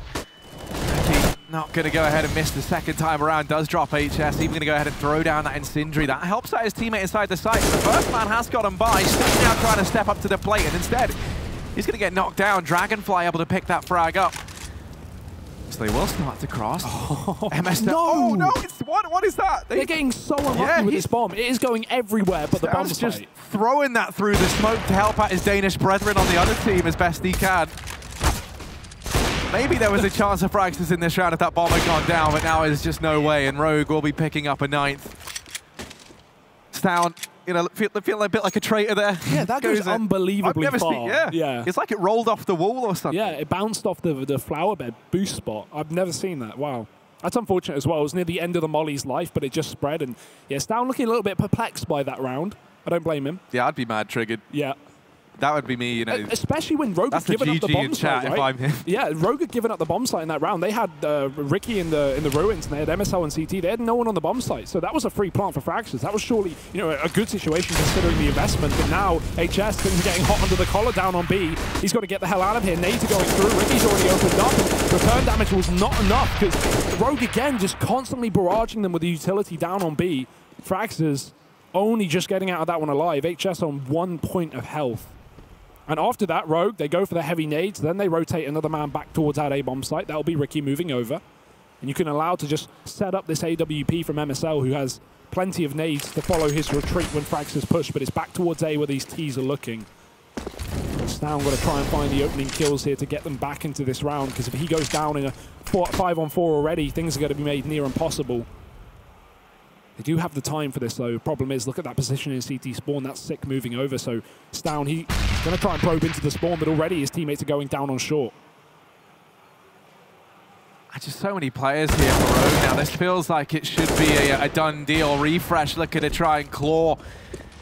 Not going to go ahead and miss the second time around. Does drop HS. Even going to go ahead and throw down that Incendiary. That helps out his teammate inside the site. The first man has got him by. Stick now trying to step up to the plate, and instead, he's going to get knocked down. Dragonfly able to pick that frag up. So they will start to cross. Oh, MS no! Oh no! It's, what is that? They're getting so unlucky with this bomb. It is going everywhere, but the bomb's just throwing that through the smoke to help out his Danish brethren on the other team as best he can. Maybe there was a chance of Fragsters in this round if that bomb had gone down, but now there's just no way, and Rogue will be picking up a 9th. Stown, feeling a bit like a traitor there. Yeah, that goes unbelievably far. Yeah. It's like it rolled off the wall or something. Yeah, it bounced off the flower bed boost spot. I've never seen that. Wow. That's unfortunate as well. It was near the end of the Molly's life, but it just spread. And yeah, Stown looking a little bit perplexed by that round. I don't blame him. Yeah, I'd be mad triggered. Yeah. That would be me, you know. Especially when Rogue had given up the bomb site, right? If I'm him. Yeah, Rogue had given up the bomb site in that round. They had Ricky in the ruins, and they had MSL and CT. They had no one on the bomb site, so that was a free plant for Fragsters. That was surely, a good situation considering the investment. But now HS, things are getting hot under the collar down on B. He's got to get the hell out of here. Nades are going through. Ricky's already opened up. And return damage was not enough because Rogue again just constantly barraging them with the utility down on B. Fragsters only just getting out of that one alive. HS on 1 point of health. And after that, Rogue, they go for the heavy nades, then they rotate another man back towards that A-bomb site. That'll be Ricky moving over. And you can allow to just set up this AWP from MSL, who has plenty of nades to follow his retreat when Fragsters push, but it's back towards A where these T's are looking. Stown got to try and find the opening kills here to get them back into this round, because if he goes down in a 5-on-4 already. Things are going to be made near impossible. They do have the time for this, though. Problem is, look at that position in CT spawn. That's sick moving over. So Stown, he's going to try and probe into the spawn, but already his teammates are going down on short. Just so many players here for Rogue now. This feels like it should be a done deal. Refresh looking to try and claw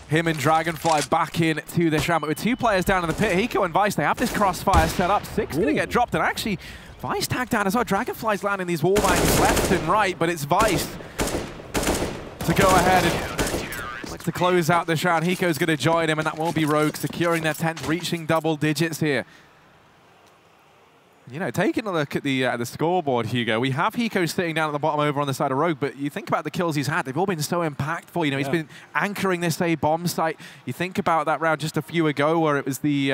him and Dragonfly back into this round. But with 2 players down in the pit, Hiko and Vice, they have this crossfire set up. 6 going to get dropped, and actually Vice tagged down as well. Dragonfly's landing these wall bangs left and right, but it's Vice to go ahead and like to close out this round. Hiko's going to join him, and that will be Rogue securing their 10th, reaching double digits here. You know, taking a look at the scoreboard, Hugo, we have Hiko sitting down at the bottom over on the side of Rogue, but you think about the kills he's had, they've all been so impactful. You know, he's been anchoring this A bomb site. You think about that round just a few ago where it was the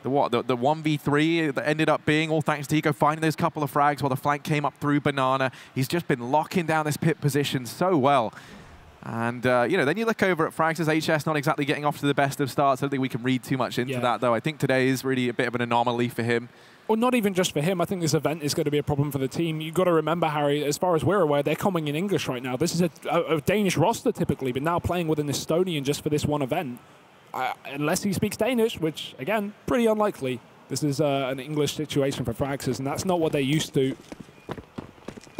1v3 that ended up being all thanks to Hiko finding those couple of frags while the flank came up through Banana. He's just been locking down this pit position so well. And, you know, then you look over at Fragsters, HS not exactly getting off to the best of starts. I don't think we can read too much into that, though. I think today is really a bit of an anomaly for him. Well, not even just for him. I think this event is going to be a problem for the team. You've got to remember, Harry, as far as we're aware, they're coming in English right now. This is a Danish roster typically, but now playing with an Estonian just for this one event. Unless he speaks Danish, which, again, pretty unlikely. This is an English situation for Fragsters, and that's not what they're used to.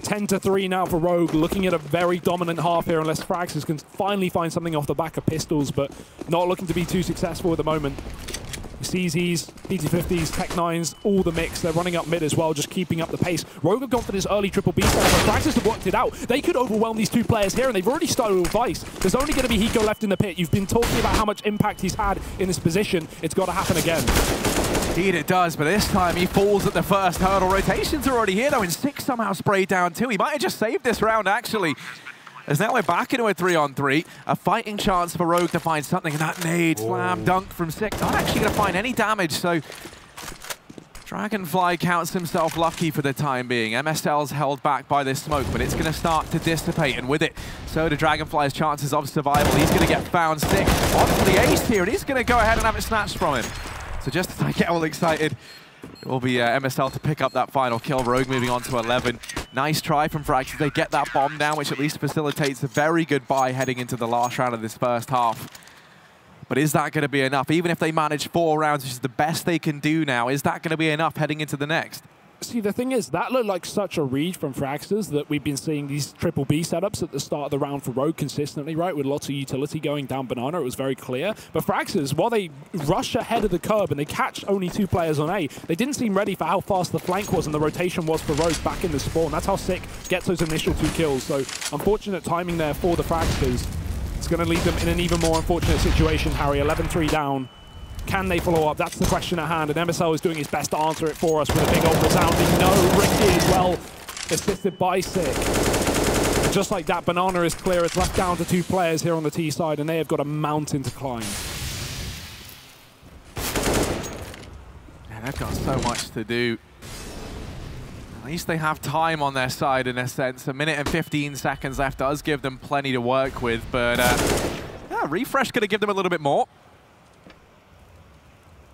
10-3 now for Rogue, looking at a very dominant half here, unless Fragsters can finally find something off the back of pistols, but not looking to be too successful at the moment. CZs, PT50s, Tech-9s, all the mix. They're running up mid as well, just keeping up the pace. Rogue have gone for this early triple B setup, but Fragsters have worked it out. They could overwhelm these 2 players here, and they've already started with Vice. There's only going to be Hiko left in the pit. You've been talking about how much impact he's had in this position. It's got to happen again. Indeed it does, but this time he falls at the first hurdle. Rotations are already here, though, and 6 somehow sprayed down too. He might have just saved this round, actually. As now we're back into a 3-on-3, a fighting chance for Rogue to find something, and that nade slam dunk from 6, not actually going to find any damage, so Dragonfly counts himself lucky for the time being. MSL's held back by this smoke, but it's going to start to dissipate, and with it, so do Dragonfly's chances of survival. He's going to get found sick onto the ace here, and he's going to go ahead and have it snatched from him. So just as I get all excited, it will be MSL to pick up that final kill. Rogue moving on to 11. Nice try from Fragsters. They get that bomb down, which at least facilitates a very good buy heading into the last round of this first half. But is that going to be enough? Even if they manage 4 rounds, which is the best they can do now, is that going to be enough heading into the next? See, the thing is, that looked like such a read from Fragsters that we've been seeing these triple B setups at the start of the round for Rogue consistently, right, with lots of utility going down Banana. It was very clear. But Fragsters, while they rush ahead of the curve and they catch only 2 players on A, they didn't seem ready for how fast the flank was and the rotation was for Rogue back in the spawn. That's how Sick gets those initial 2 kills. So unfortunate timing there for the Fragsters. It's going to leave them in an even more unfortunate situation, Harry. 11-3 down. Can they follow up? That's the question at hand, and MSL is doing his best to answer it for us with a big old resounding no. Ricky as well, assisted by Sick. And just like that, Banana is clear. It's left down to 2 players here on the T side, and they have got a mountain to climb. Yeah, they've got so much to do. At least they have time on their side in a sense. 1 minute and 15 seconds left does give them plenty to work with, but yeah, Refresh going to give them a little bit more.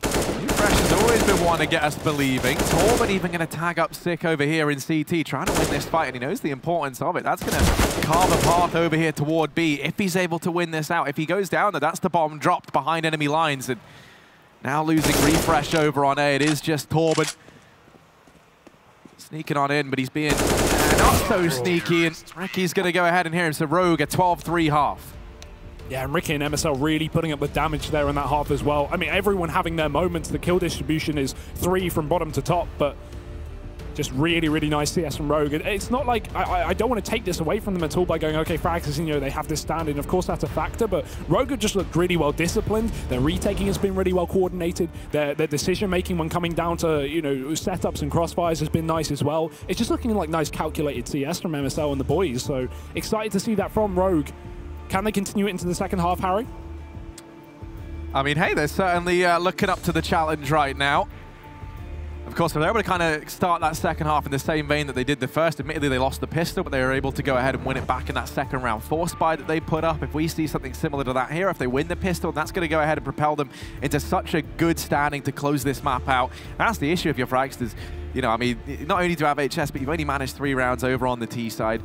Refresh has always been one to get us believing. Torben even going to tag up Sick over here in CT, trying to win this fight, and he knows the importance of it. That's going to carve a path over here toward B if he's able to win this out. If he goes down, that's the bomb dropped behind enemy lines, and now losing Refresh over on A. It is just Torben sneaking on in, but he's being not so sneaky, and Ricky's going to go ahead and hear him. So Rogue, a 12-3 half. Yeah, and Ricky and MSL really putting up the damage there in that half as well. I mean, everyone having their moments. The kill distribution is 3 from bottom to top, but just really, really nice CS from Rogue. It's not like I don't want to take this away from them at all by going, okay, Fragsters, you know, they have this standing. Of course, that's a factor, but Rogue have just looked really well disciplined. Their retaking has been really well coordinated. Their decision-making when coming down to, you know, setups and crossfires has been nice as well. It's just looking like nice calculated CS from MSL and the boys, so excited to see that from Rogue. Can they continue it into the second half, Harry? I mean, hey, they're certainly looking up to the challenge right now. Of course, they're able to kind of start that second half in the same vein that they did the first. Admittedly, they lost the pistol, but they were able to go ahead and win it back in that second round force buy that they put up. If we see something similar to that here, if they win the pistol, that's going to go ahead and propel them into such a good standing to close this map out. That's the issue of your Fragsters. you know, I mean, not only do you have HS, but you've only managed 3 rounds over on the T side.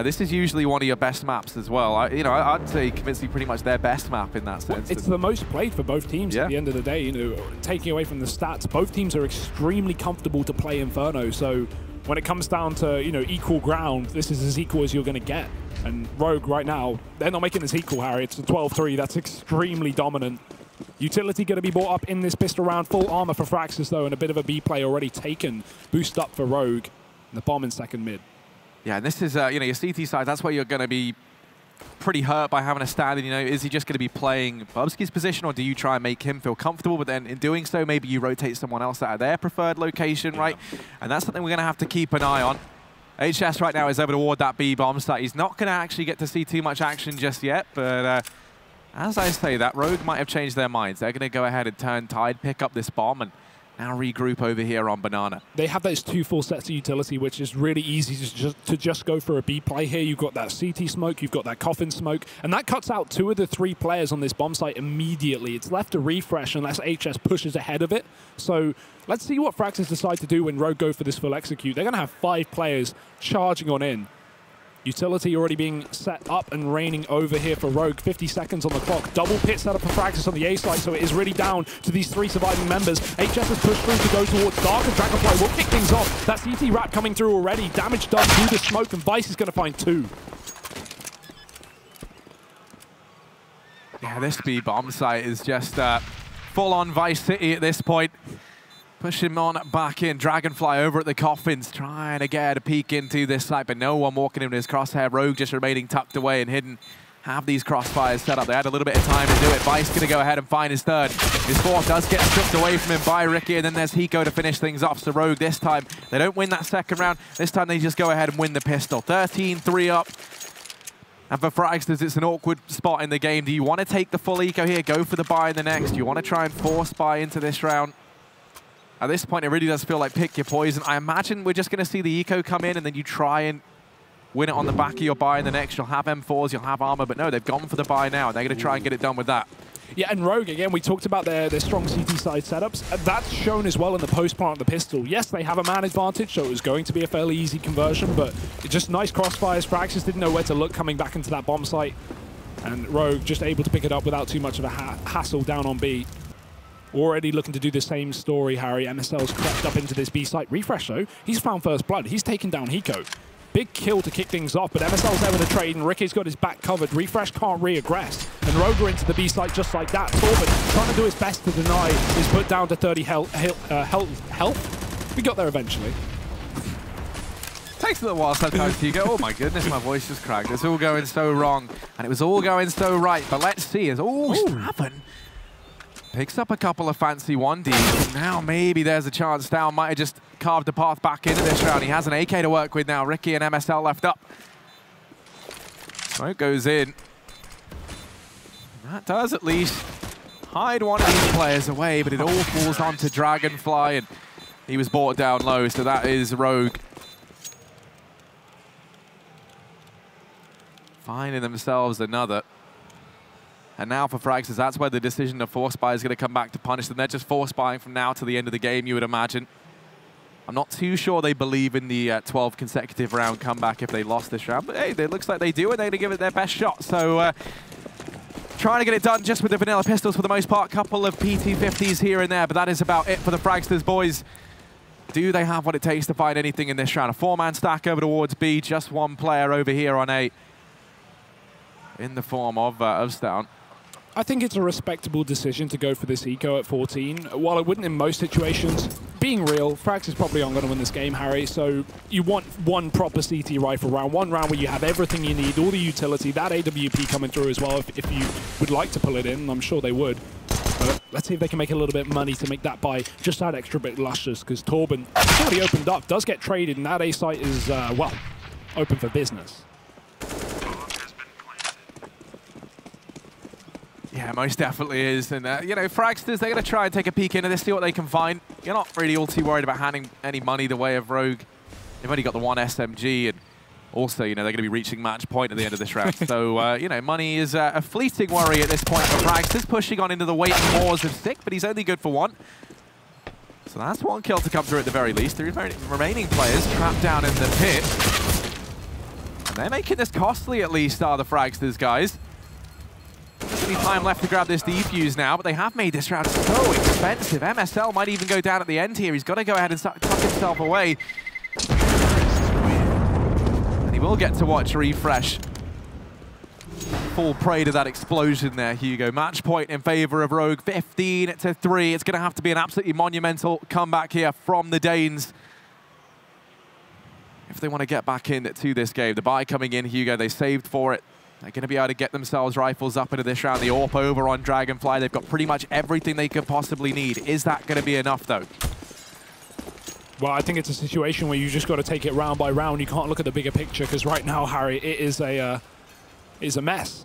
This is usually one of your best maps as well. I'd say convincingly pretty much their best map in that sense. It's the most played for both teams at the end of the day. You know, taking away from the stats, both teams are extremely comfortable to play Inferno. So when it comes down to, you know, equal ground, this is as equal as you're going to get. And Rogue right now, they're not making this equal, Harry. It's a 12-3. That's extremely dominant. Utility going to be brought up in this pistol round. Full armor for Fragsters, though, and a bit of a B play already taken. Boost up for Rogue. And the bomb in second mid. Yeah, and this is, you know, your CT side, that's where you're going to be pretty hurt by having a stand. And, you know, is he just going to be playing Bubsky's position, or do you try and make him feel comfortable? But then in doing so, maybe you rotate someone else out of their preferred location, right? And that's something we're going to have to keep an eye on. HS right now is over toward that B bomb site. He's not going to actually get to see too much action just yet, but as I say that, Rogue might have changed their minds. They're going to go ahead and turn tide, pick up this bomb, and now regroup over here on Banana. They have those 2 full sets of utility, which is really easy to just go for a B play here. You've got that CT smoke, you've got that coffin smoke, and that cuts out 2 of the 3 players on this bomb site immediately. It's left to refresh unless HS pushes ahead of it. So let's see what Fragsters decide to do when Rogue go for this full execute. They're going to have 5 players charging on in. Utility already being set up and raining over here for Rogue. 50 seconds on the clock. Double pit set up for Fragsters on the A side, so it is really down to these 3 surviving members. HS has pushed through to go towards Dark, and Dragonfly will kick things off. That CT wrap coming through already. Damage done through the smoke, and Vice is going to find 2. Yeah, this B bomb site is just full-on Vice City at this point. Push him on back in. Dragonfly over at the coffins, trying to get a peek into this site, but no one walking in his crosshair. Rogue just remaining tucked away and hidden. Have these crossfires set up. They had a little bit of time to do it. Vice going to go ahead and find his 3rd. His 4th does get stripped away from him by Ricky, and then there's Hiko to finish things off. So Rogue this time, they don't win that 2nd round. This time they just go ahead and win the pistol. 13-3 up. And for Fragsters, it's an awkward spot in the game. Do you want to take the full eco here, go for the buy in the next? Do you want to try and force buy into this round? At this point, it really does feel like pick your poison. I imagine we're just going to see the eco come in, and then you try and win it on the back of your buy in the next. You'll have M4s, you'll have armor, but no, they've gone for the buy now. They're going to try and get it done with that. Yeah, and Rogue, again, we talked about their strong CT side setups. That's shown as well in the post plant of the pistol. Yes, they have a man advantage, so it was going to be a fairly easy conversion, but just nice crossfires. Fragsters didn't know where to look coming back into that bomb site. And Rogue just able to pick it up without too much of a hassle down on B. Already looking to do the same story, Harry. MSL's crept up into this B site. Refresh, though. He's found first blood. He's taken down Hiko. Big kill to kick things off, but MSL's there with a trade, and Ricky's got his back covered. Refresh can't re-aggress. And Rogue are into the B site just like that. Torben trying to do his best to deny is put down to 30 health. We got there eventually. Takes a little while sometimes to go, oh my goodness, my voice just cracked. It's all going so wrong, and it was all going so right. But let's see, as Straven picks up a couple of fancy 1Ds, and now maybe there's a chance Down might have just carved a path back into this round. He has an AK to work with now. Ricky and MSL left up. Smoke goes in. That does at least hide one of these players away, but it all falls onto Dragonfly, and he was brought down low, so that is Rogue finding themselves another. And now for Fragsters, that's where the decision of force buy is going to come back to punish them. They're just force buying from now to the end of the game, you would imagine. I'm not too sure they believe in the 12 consecutive round comeback if they lost this round, but hey, it looks like they do, and they're going to give it their best shot. So trying to get it done just with the vanilla pistols for the most part. Couple of PT-50s here and there, but that is about it for the Fragsters boys. Do they have what it takes to find anything in this round? A 4-man stack over towards B, just 1 player over here on A in the form of Stown. I think it's a respectable decision to go for this eco at 14. While it wouldn't in most situations, being real, Fragsters probably aren't going to win this game, Harry. So you want 1 proper CT rifle round, 1 round where you have everything you need, all the utility, that AWP coming through as well if you would like to pull it in. I'm sure they would. But let's see if they can make a little bit of money to make that buy just that extra bit luscious, because Torben already opened up, does get traded, and that A site is, well, open for business. Yeah, most definitely is. And, you know, Fragsters, they're going to try and take a peek into this, see what they can find. You're not really all too worried about handing any money the way of Rogue. They've only got the 1 SMG, and also, you know, they're going to be reaching match point at the end of this round. So, you know, money is a fleeting worry at this point for Fragsters, pushing on into the waiting wars of Sick, but he's only good for 1. So that's one kill to come through at the very least. Three remaining players trapped down in the pit. And they're making this costly, at least, are the Fragsters, guys. There's any time left to grab this defuse now, but they have made this round so expensive. MSL might even go down at the end here. He's got to go ahead and tuck himself away. And he will get to watch Refresh fall prey to that explosion there, Hugo. Match point in favor of Rogue, 15-3. It's going to have to be an absolutely monumental comeback here from the Danes if they want to get back into this game. The buy coming in, Hugo, they saved for it. They're going to be able to get themselves rifles up into this round. The AWP over on Dragonfly. They've got pretty much everything they could possibly need. Is that going to be enough, though? Well, I think it's a situation where you just got to take it round by round. You can't look at the bigger picture, because right now, Harry, it is a mess.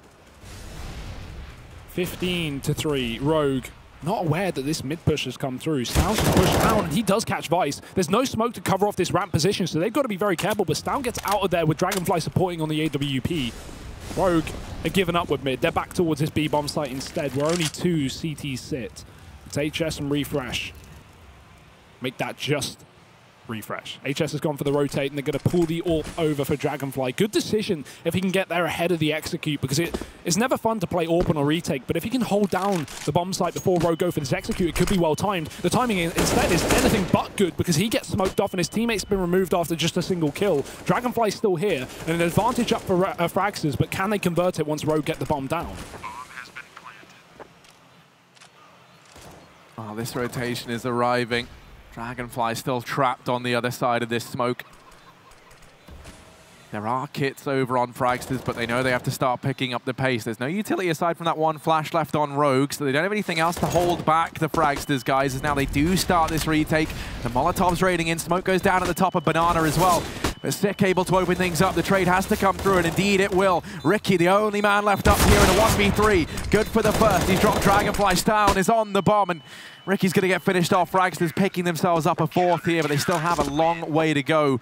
15-3. Rogue not aware that this mid push has come through. Stown's pushed down, and he does catch Vice. There's no smoke to cover off this ramp position, so they've got to be very careful. But Stown gets out of there with Dragonfly supporting on the AWP. Rogue are giving up with mid. They're back towards this B-bomb site instead, where only 2 CTs sit. It's HS and Refresh. Make that just Refresh. HS has gone for the rotate, and they're going to pull the AWP over for Dragonfly. Good decision if he can get there ahead of the execute, because it's never fun to play AWP on a retake, but if he can hold down the bomb site before Rogue go for this execute, it could be well timed. The timing instead is anything but good, because he gets smoked off and his teammate's been removed after just a single kill. Dragonfly's still here, and an advantage up for Fragsters, but can they convert it once Rogue get the bomb down? Oh, this rotation is arriving. Dragonfly still trapped on the other side of this smoke. There are kits over on Fragsters, but they know they have to start picking up the pace. There's no utility aside from that one flash left on Rogue, so they don't have anything else to hold back the Fragsters, guys, as now they do start this retake. The Molotov's raiding in. Smoke goes down at the top of Banana as well. But Sick able to open things up. The trade has to come through, and indeed it will. Ricky, the only man left up here in a 1v3. Good for the first. He's dropped Dragonfly. Stown is on the bomb, and Ricky's going to get finished off. Fragsters picking themselves up a 4th here, but they still have a long way to go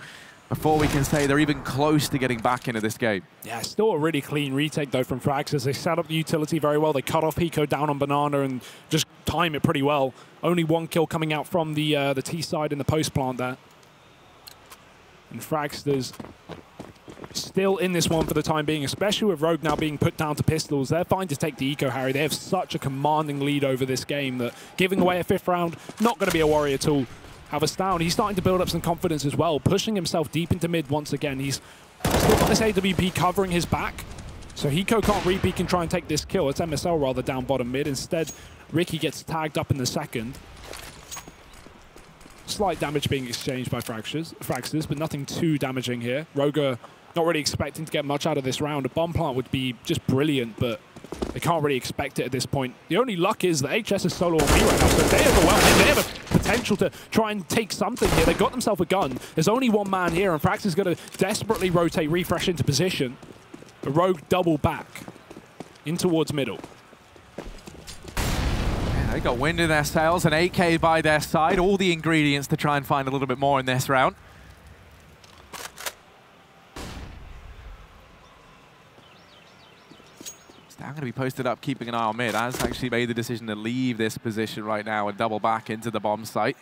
before we can say they're even close to getting back into this game. Yeah, still a really clean retake, though, from Fragsters. They set up the utility very well. They cut off Pico down on Banana and just time it pretty well. Only 1 kill coming out from the T side in the post plant there. And Fragsters still in this one for the time being, especially with Rogue now being put down to pistols. They're fine to take the eco, Harry. They have such a commanding lead over this game that giving away a 5th round, not going to be a worry at all. However, Stown, he's starting to build up some confidence as well, pushing himself deep into mid once again. He's still got this AWP covering his back, so Hiko can't re-peek and try and take this kill. It's MSL rather down bottom mid. Instead, Ricky gets tagged up in the second. Slight damage being exchanged by Fragsters, but nothing too damaging here. Rogue not really expecting to get much out of this round. A bomb plant would be just brilliant, but they can't really expect it at this point. The only luck is that HS is solo on me right now, so they have a potential to try and take something here. They've got themselves a gun. There's only 1 man here, and Frax is going to desperately rotate Refresh into position. A Rogue double back in towards middle. Yeah, they got wind in their sails, an AK by their side, all the ingredients to try and find a little bit more in this round. I'm going to be posted up, keeping an eye on mid. Has actually made the decision to leave this position right now and double back into the bomb site.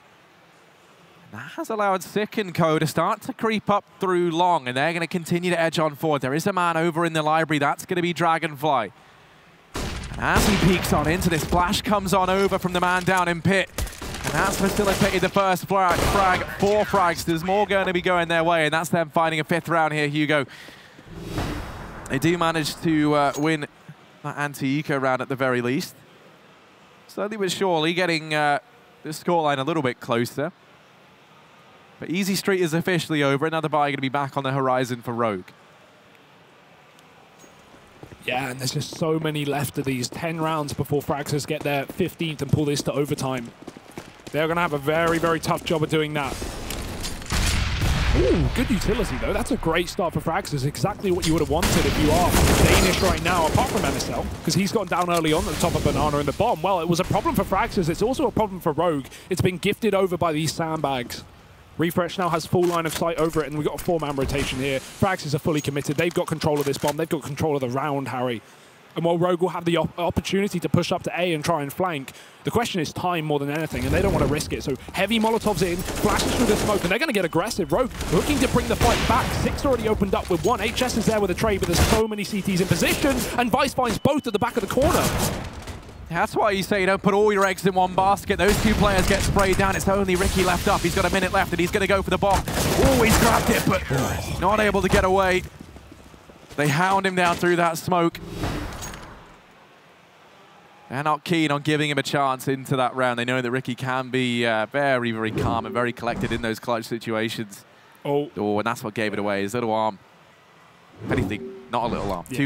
And that has allowed Sick and Co to start to creep up through long, and they're going to continue to edge on forward. There is a man over in the library. That's going to be Dragonfly. And as he peeks on into this, flash comes on over from the man down in pit. And that's facilitated the first frag for Fragsters. More going to be going their way, and that's them finding a 5th round here, Hugo. They do manage to win that anti-eco round at the very least. Slowly but surely getting the scoreline a little bit closer. But Easy Street is officially over. Another buy going to be back on the horizon for Rogue. Yeah, and there's just so many left of these 10 rounds before Fragsters get their 15th and pull this to overtime. They're going to have a very, very tough job of doing that. Ooh, good utility, though. That's a great start for Fragsters. Exactly what you would have wanted if you are Danish right now, apart from MSL, because he's gone down early on at the top of Banana in the bomb. Well, it was a problem for Fragsters. It's also a problem for Rogue. It's been gifted over by these sandbags. Refresh now has full line of sight over it, and we've got a 4-man rotation here. Fragsters are fully committed. They've got control of this bomb. They've got control of the round, Harry. And while Rogue will have the opportunity to push up to A and try and flank, the question is time more than anything, and they don't want to risk it. So heavy Molotovs in, flashes through the smoke, and they're going to get aggressive. Rogue looking to bring the fight back. Six already opened up with one. HS is there with a trade, but there's so many CTs in position, and Vice finds both at the back of the corner. That's why you say you don't put all your eggs in one basket. Those two players get sprayed down. It's only Ricky left up. He's got a minute left, and he's going to go for the bomb. Oh, he's grabbed it, but not able to get away. They hound him down through that smoke. They're not keen on giving him a chance into that round. They know that Ricky can be very, very calm and very collected in those clutch situations. Oh, and that's what gave it away. His little arm. If anything, not a little arm. Yeah,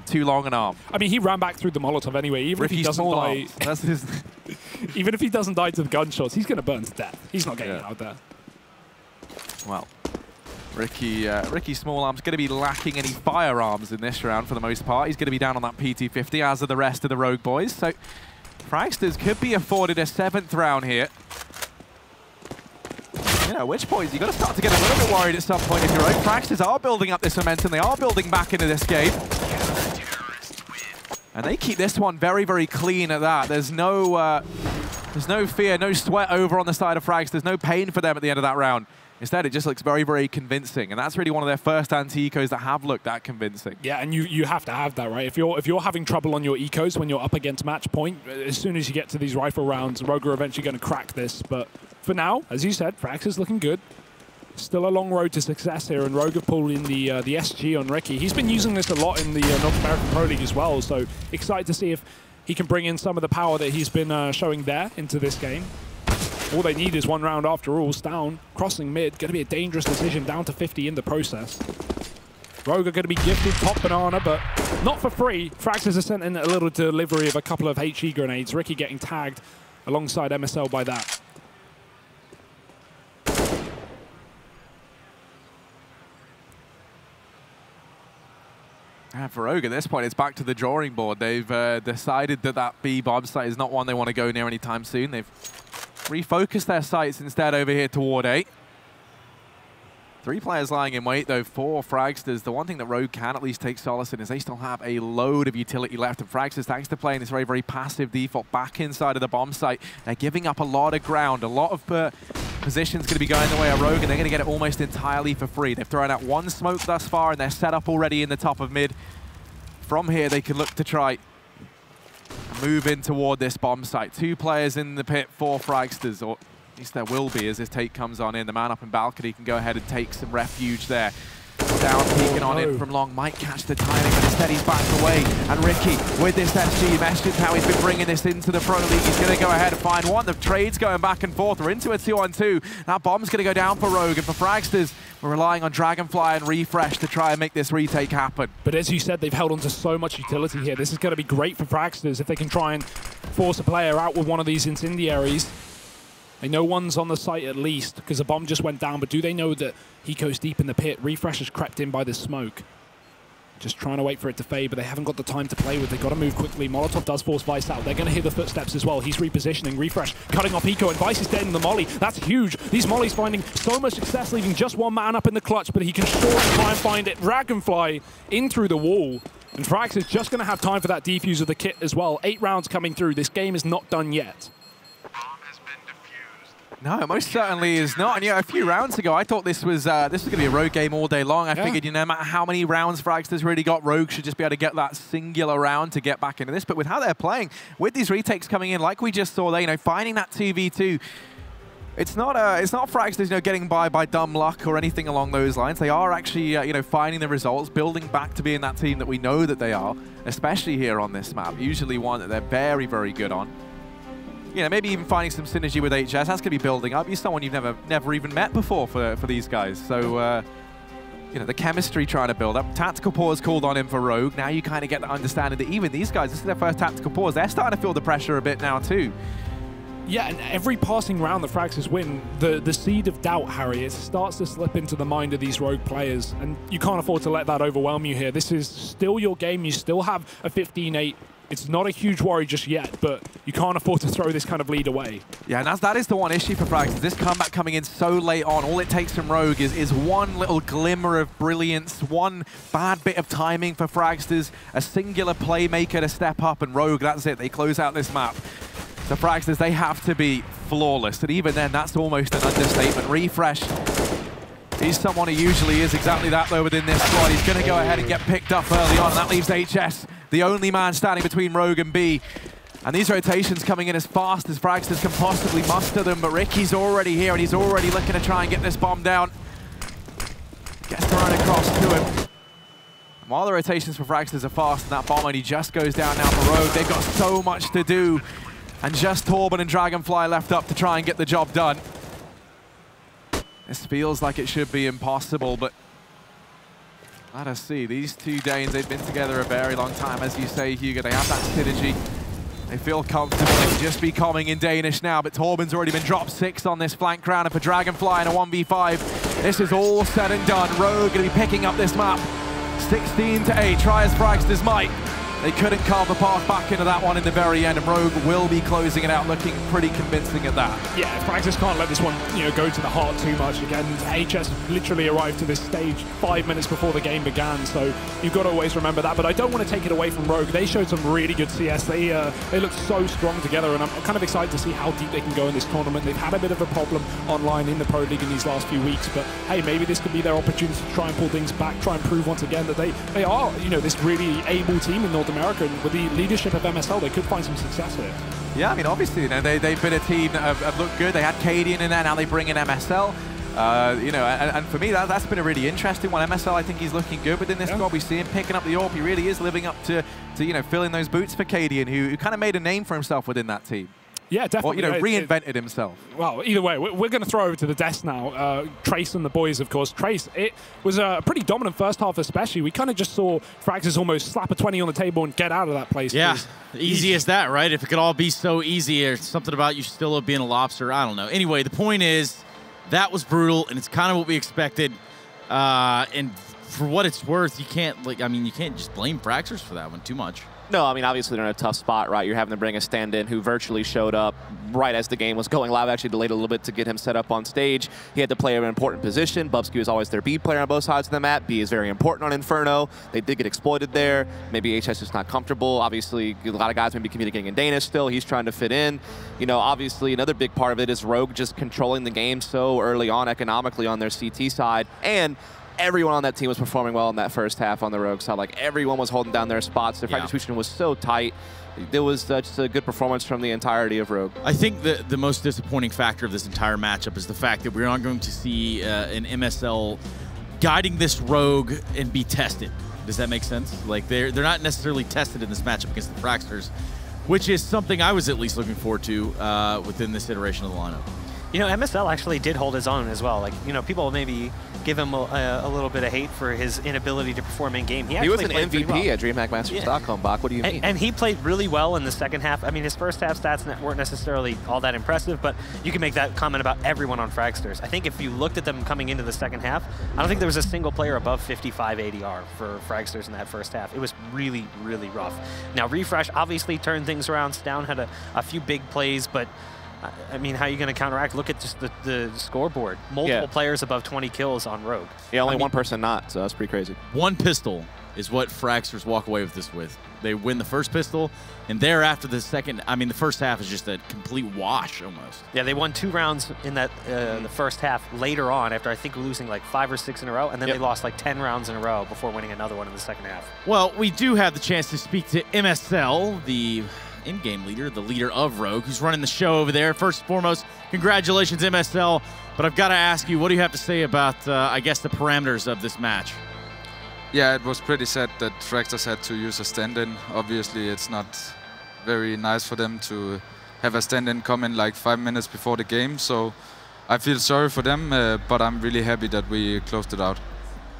too long an arm. I mean, he ran back through the Molotov anyway. Even if he doesn't die, that's his even if he doesn't die to the gunshots, he's going to burn to death. He's not getting out there. Well, Ricky Smallarm's going to be lacking any firearms in this round for the most part. He's going to be down on that PT-50, as are the rest of the Rogue boys. So Fragsters could be afforded a 7th round here. You know, at which point you've got to start to get a little bit worried at some point if you're Rogue. Fragsters are building up this momentum. They are building back into this game. And they keep this one very, very clean at that. There's no fear, no sweat over on the side of Frags. There's no pain for them at the end of that round. Instead, it just looks very, very convincing, and that's really one of their first anti-ecos that have looked that convincing. Yeah, and you have to have that, right? If you're having trouble on your ecos when you're up against match point, as soon as you get to these rifle rounds, Rogue are eventually going to crack this. But for now, as you said, Frax is looking good. Still a long road to success here, and Rogue have pulled in the SG on Ricky. He's been using this a lot in the North American Pro League as well, so excited to see if he can bring in some of the power that he's been showing there into this game. All they need is one round after all. Down, crossing mid, going to be a dangerous decision, down to 50 in the process. Rogue are going to be gifted top banana, but not for free. Fragsters has sent in a little delivery of a couple of HE grenades. Ricky getting tagged alongside MSL by that. And for Rogue at this point, it's back to the drawing board. They've decided that that B bomb site is not one they want to go near anytime soon. They've refocused their sights instead over here toward A. 3 players lying in wait, though, for Fragsters. The one thing that Rogue can at least take solace in is they still have a load of utility left. And Fragsters, thanks to playing this very, very passive default back inside of the bomb site, they're giving up a lot of ground. A lot of positions going to be going the way of Rogue, and they're going to get it almost entirely for free. They've thrown out 1 smoke thus far, and they're set up already in the top of mid. From here, they can look to try move in toward this bomb site. 2 players in the pit for Fragsters, or at least there will be as this take comes on in. The man up in balcony can go ahead and take some refuge there. Down, peeking on in from long, might catch the timing, but instead he's backed away. And Ricky, with this SG, mentioned how he's been bringing this into the Pro League. He's going to go ahead and find one. The trade's going back and forth. We're into a 2-on-2. That bomb's going to go down for Rogue, and for Fragsters, we're relying on Dragonfly and Refresh to try and make this retake happen. But as you said, they've held on to so much utility here. This is going to be great for Fragsters if they can try and force a player out with one of these incendiaries. They know one's on the site at least, because the bomb just went down, but do they know that he goes deep in the pit? Refresh has crept in by the smoke. Just trying to wait for it to fade, but they haven't got the time to play with. They've got to move quickly. Molotov does force Vice out. They're going to hear the footsteps as well. He's repositioning. Refresh cutting off Eco, and Vice is dead in the molly. That's huge. These mollies finding so much success, leaving just 1 man up in the clutch, but he can surely try and find it. Dragonfly in through the wall. And Frax is just going to have time for that defuse of the kit as well. 8 rounds coming through. This game is not done yet. No, it most certainly is not. And yeah, a few rounds ago, I thought this was going to be a Rogue game all day long. I figured, you know, no matter how many rounds Fragsters really got, Rogue should just be able to get that singular round to get back into this. But with how they're playing, with these retakes coming in, like we just saw there, you know, finding that 2v2, it's not Fragsters, you know, getting by dumb luck or anything along those lines. They are actually, you know, finding the results, building back to being that team that we know that they are, especially here on this map. Usually one that they're very, very good on. You know, maybe even finding some synergy with HS. That's going to be building up. You're someone you've never even met before for these guys. So, you know, the chemistry trying to build up. Tactical pause called on him for Rogue. Now you kind of get the understanding that even these guys, this is their first tactical pause. They're starting to feel the pressure a bit now too. Yeah, and every passing round the Fragsters win, the seed of doubt, Harry, it starts to slip into the mind of these Rogue players, and you can't afford to let that overwhelm you here. This is still your game. You still have a 15-8 It's not a huge worry just yet, but you can't afford to throw this kind of lead away. Yeah, and that is the one issue for Fragsters. This comeback coming in so late on, all it takes from Rogue is one little glimmer of brilliance, one bad bit of timing for Fragsters, a singular playmaker to step up, and Rogue, that's it. They close out this map. The Fragsters, they have to be flawless, and even then, that's almost an understatement. Refresh, he's someone who usually is exactly that, though, within this squad. He's going to go ahead and get picked up early on, and that leaves HS, the only man standing between Rogue and B. And these rotations coming in as fast as Fragsters can possibly muster them, but Ricky's already here, and he's already looking to try and get this bomb down. Gets thrown across to him. While the rotations for Fragsters are fast, and that bomb only just goes down now for Rogue, they've got so much to do. And just Torben and Dragonfly left up to try and get the job done. This feels like it should be impossible, but let us see. These two Danes, they've been together a very long time, as you say, Hugo. They have that synergy. They feel comfortable. They can just be coming in Danish now, but Torben's already been dropped 6 on this flank round, and for Dragonfly in a 1v5, this is all said and done. Rogue going to be picking up this map. 16-8, try as Fragsters might. They couldn't carve the path back into that one in the very end, and Rogue will be closing it out, looking pretty convincing at that. Yeah, Fragsters can't let this one, go to the heart too much. Again, HS literally arrived to this stage 5 minutes before the game began, so you've got to always remember that. But I don't want to take it away from Rogue. They showed some really good CS. They look so strong together, and I'm kind of excited to see how deep they can go in this tournament. They've had a bit of a problem online in the Pro League in these last few weeks, but hey, maybe this could be their opportunity to try and pull things back, try and prove once again that they are, this really able team in North America, and with the leadership of MSL, they could find some success here. Yeah, I mean, obviously, they've been a team that have looked good. They had Cadian in there, now they bring in MSL. And for me, that's been a really interesting one. MSL, I think he's looking good within this squad. We see him picking up the AWP. He really is living up to filling those boots for Cadian, who kind of made a name for himself within that team. Yeah, definitely. Or, reinvented himself. Well, either way, we're going to throw over to the desk now. Trace and the boys, of course. Trace, it was a pretty dominant first half especially. We kind of just saw Fragsters almost slap a 20 on the table and get out of that place. Yeah, easy as that, right? If it could all be so easy, or something about you still being a lobster, I don't know. Anyway, the point is, that was brutal, and it's kind of what we expected. And for what it's worth, you can't just blame Fragsters for that one too much. No, I mean, obviously they're in a tough spot, right? You're having to bring a stand-in who virtually showed up right as the game was going live, actually delayed a little bit to get him set up on stage. He had to play an important position. Bubsky was always their B player on both sides of the map. B is very important on Inferno. They did get exploited there. Maybe HS is not comfortable. Obviously, a lot of guys may be communicating in Danish still. He's trying to fit in. Obviously, another big part of it is Rogue just controlling the game so early on economically on their CT side. And everyone on that team was performing well in that first half on the Rogue side. Like, everyone was holding down their spots. Their execution was so tight. It was just a good performance from the entirety of Rogue. I think the most disappointing factor of this entire matchup is the fact that we're not going to see an MSL guiding this Rogue and be tested. Does that make sense? Like, they're not necessarily tested in this matchup against the Fragsters, which is something I was at least looking forward to within this iteration of the lineup. MSL actually did hold his own as well. Like, people maybe give him a little bit of hate for his inability to perform in game. He was an MVP at DreamHack Masters Stockholm, Bach. What do you mean? And he played really well in the second half. I mean, his first half stats weren't necessarily all that impressive, but you can make that comment about everyone on Fragsters. I think if you looked at them coming into the second half, I don't think there was a single player above 55 ADR for Fragsters in that first half. It was really, really rough. Now, Refresh obviously turned things around. Stown had a few big plays, but I mean, how are you going to counteract? Look at just the scoreboard. Multiple players above 20 kills on Rogue. Yeah, only one person not, so that's pretty crazy. One pistol is what Fragsters walk away with this with. They win the first pistol, and thereafter the second, I mean, the first half is just a complete wash almost. Yeah, they won 2 rounds in that the first half later on after I think losing like 5 or 6 in a row, and then they lost like 10 rounds in a row before winning another one in the second half. Well, we do have the chance to speak to MSL, the in-game leader, the leader of Rogue, who's running the show over there. First and foremost, congratulations, MSL. But I've got to ask you, what do you have to say about, I guess, the parameters of this match? Yeah, it was pretty sad that Fragsters had to use a stand-in. Obviously, it's not very nice for them to have a stand-in come in like 5 minutes before the game. So I feel sorry for them, but I'm really happy that we closed it out.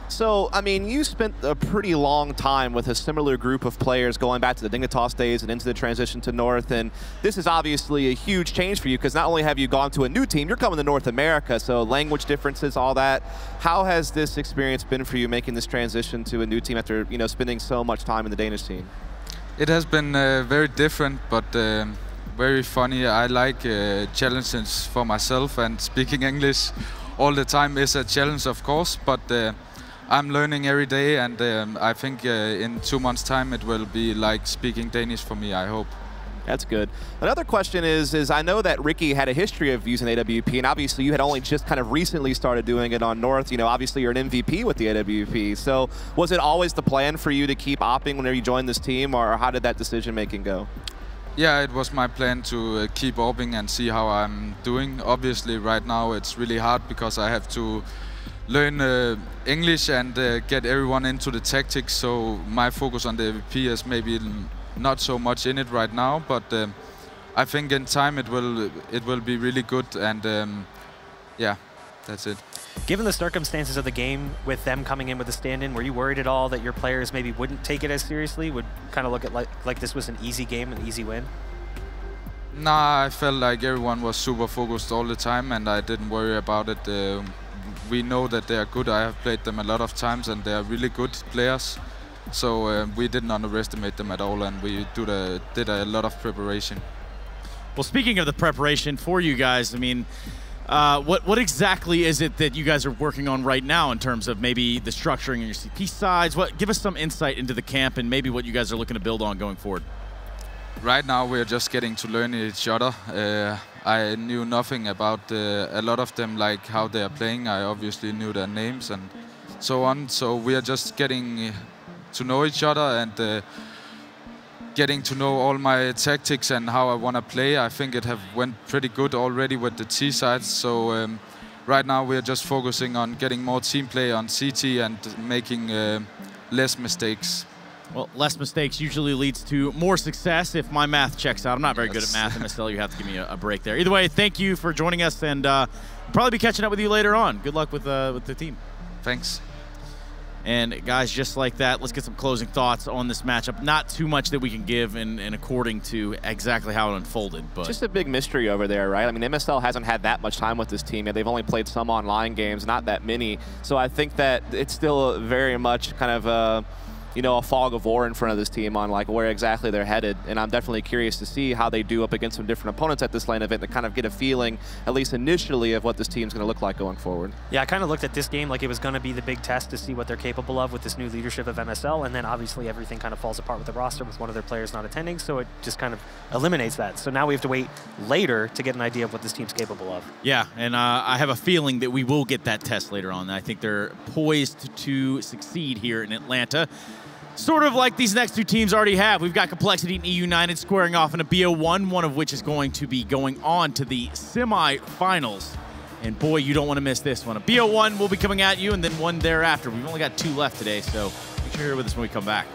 So, I mean, you spent a pretty long time with a similar group of players going back to the Dignitas days and into the transition to North, and this is obviously a huge change for you because not only have you gone to a new team, you're coming to North America, so language differences, all that. How has this experience been for you making this transition to a new team after, spending so much time in the Danish team? It has been very different, but very funny. I like challenges for myself, and speaking English all the time is a challenge, of course, but I'm learning every day, and I think in 2 months' time it will be like speaking Danish for me, I hope. That's good. Another question is I know that Ricky had a history of using AWP, and obviously you had only just kind of recently started doing it on North. You know, obviously you're an MVP with the AWP. So was it always the plan for you to keep opping whenever you joined this team, or how did that decision making go? Yeah, it was my plan to keep opping and see how I'm doing. Obviously right now it's really hard because I have to learn English and get everyone into the tactics, so my focus on the AWP is maybe not so much in it right now, but I think in time it will be really good, and yeah, that's it. Given the circumstances of the game, with them coming in with a stand-in, were you worried at all that your players maybe wouldn't take it as seriously, would kind of look at like this was an easy game, an easy win? Nah, I felt like everyone was super focused all the time, and I didn't worry about it. We know that they are good. I have played them a lot of times, and they are really good players. So we didn't underestimate them at all, and we did a lot of preparation. Well, speaking of the preparation for you guys, I mean, what exactly is it that you guys are working on right now in terms of maybe the structuring of your CP sides? Give us some insight into the camp and maybe what you guys are looking to build on going forward. Right now we're just getting to learn each other. I knew nothing about a lot of them, like how they are playing. I obviously knew their names and so on. So we are just getting to know each other and getting to know all my tactics and how I want to play. I think it have went pretty good already with the T sides. So right now we are just focusing on getting more team play on CT and making less mistakes. Well, less mistakes usually leads to more success if my math checks out. I'm not very good at math, MSL. You have to give me a break there. Either way, thank you for joining us, and we'll probably be catching up with you later on. Good luck with the team. Thanks. And guys, just like that, let's get some closing thoughts on this matchup. Not too much that we can give in according to exactly how it unfolded, but just a big mystery over there, right? I mean, MSL hasn't had that much time with this team yet. They've only played some online games, not that many. So I think that it's still very much kind of you know, a fog of war in front of this team on like where exactly they're headed. And I'm definitely curious to see how they do up against some different opponents at this LAN event to kind of get a feeling, at least initially, of what this team's going to look like going forward. Yeah, I kind of looked at this game like it was going to be the big test to see what they're capable of with this new leadership of MSL, and then obviously everything kind of falls apart with the roster with one of their players not attending, so it just kind of eliminates that. So now we have to wait later to get an idea of what this team's capable of. Yeah, and I have a feeling that we will get that test later on. I think they're poised to succeed here in Atlanta. Sort of like these next two teams already have. We've got Complexity and E-United squaring off in a BO1, one of which is going to be going on to the semi-finals. And boy, you don't want to miss this one. A BO1 will be coming at you, and then one thereafter. We've only got 2 left today, so make sure you're with us when we come back.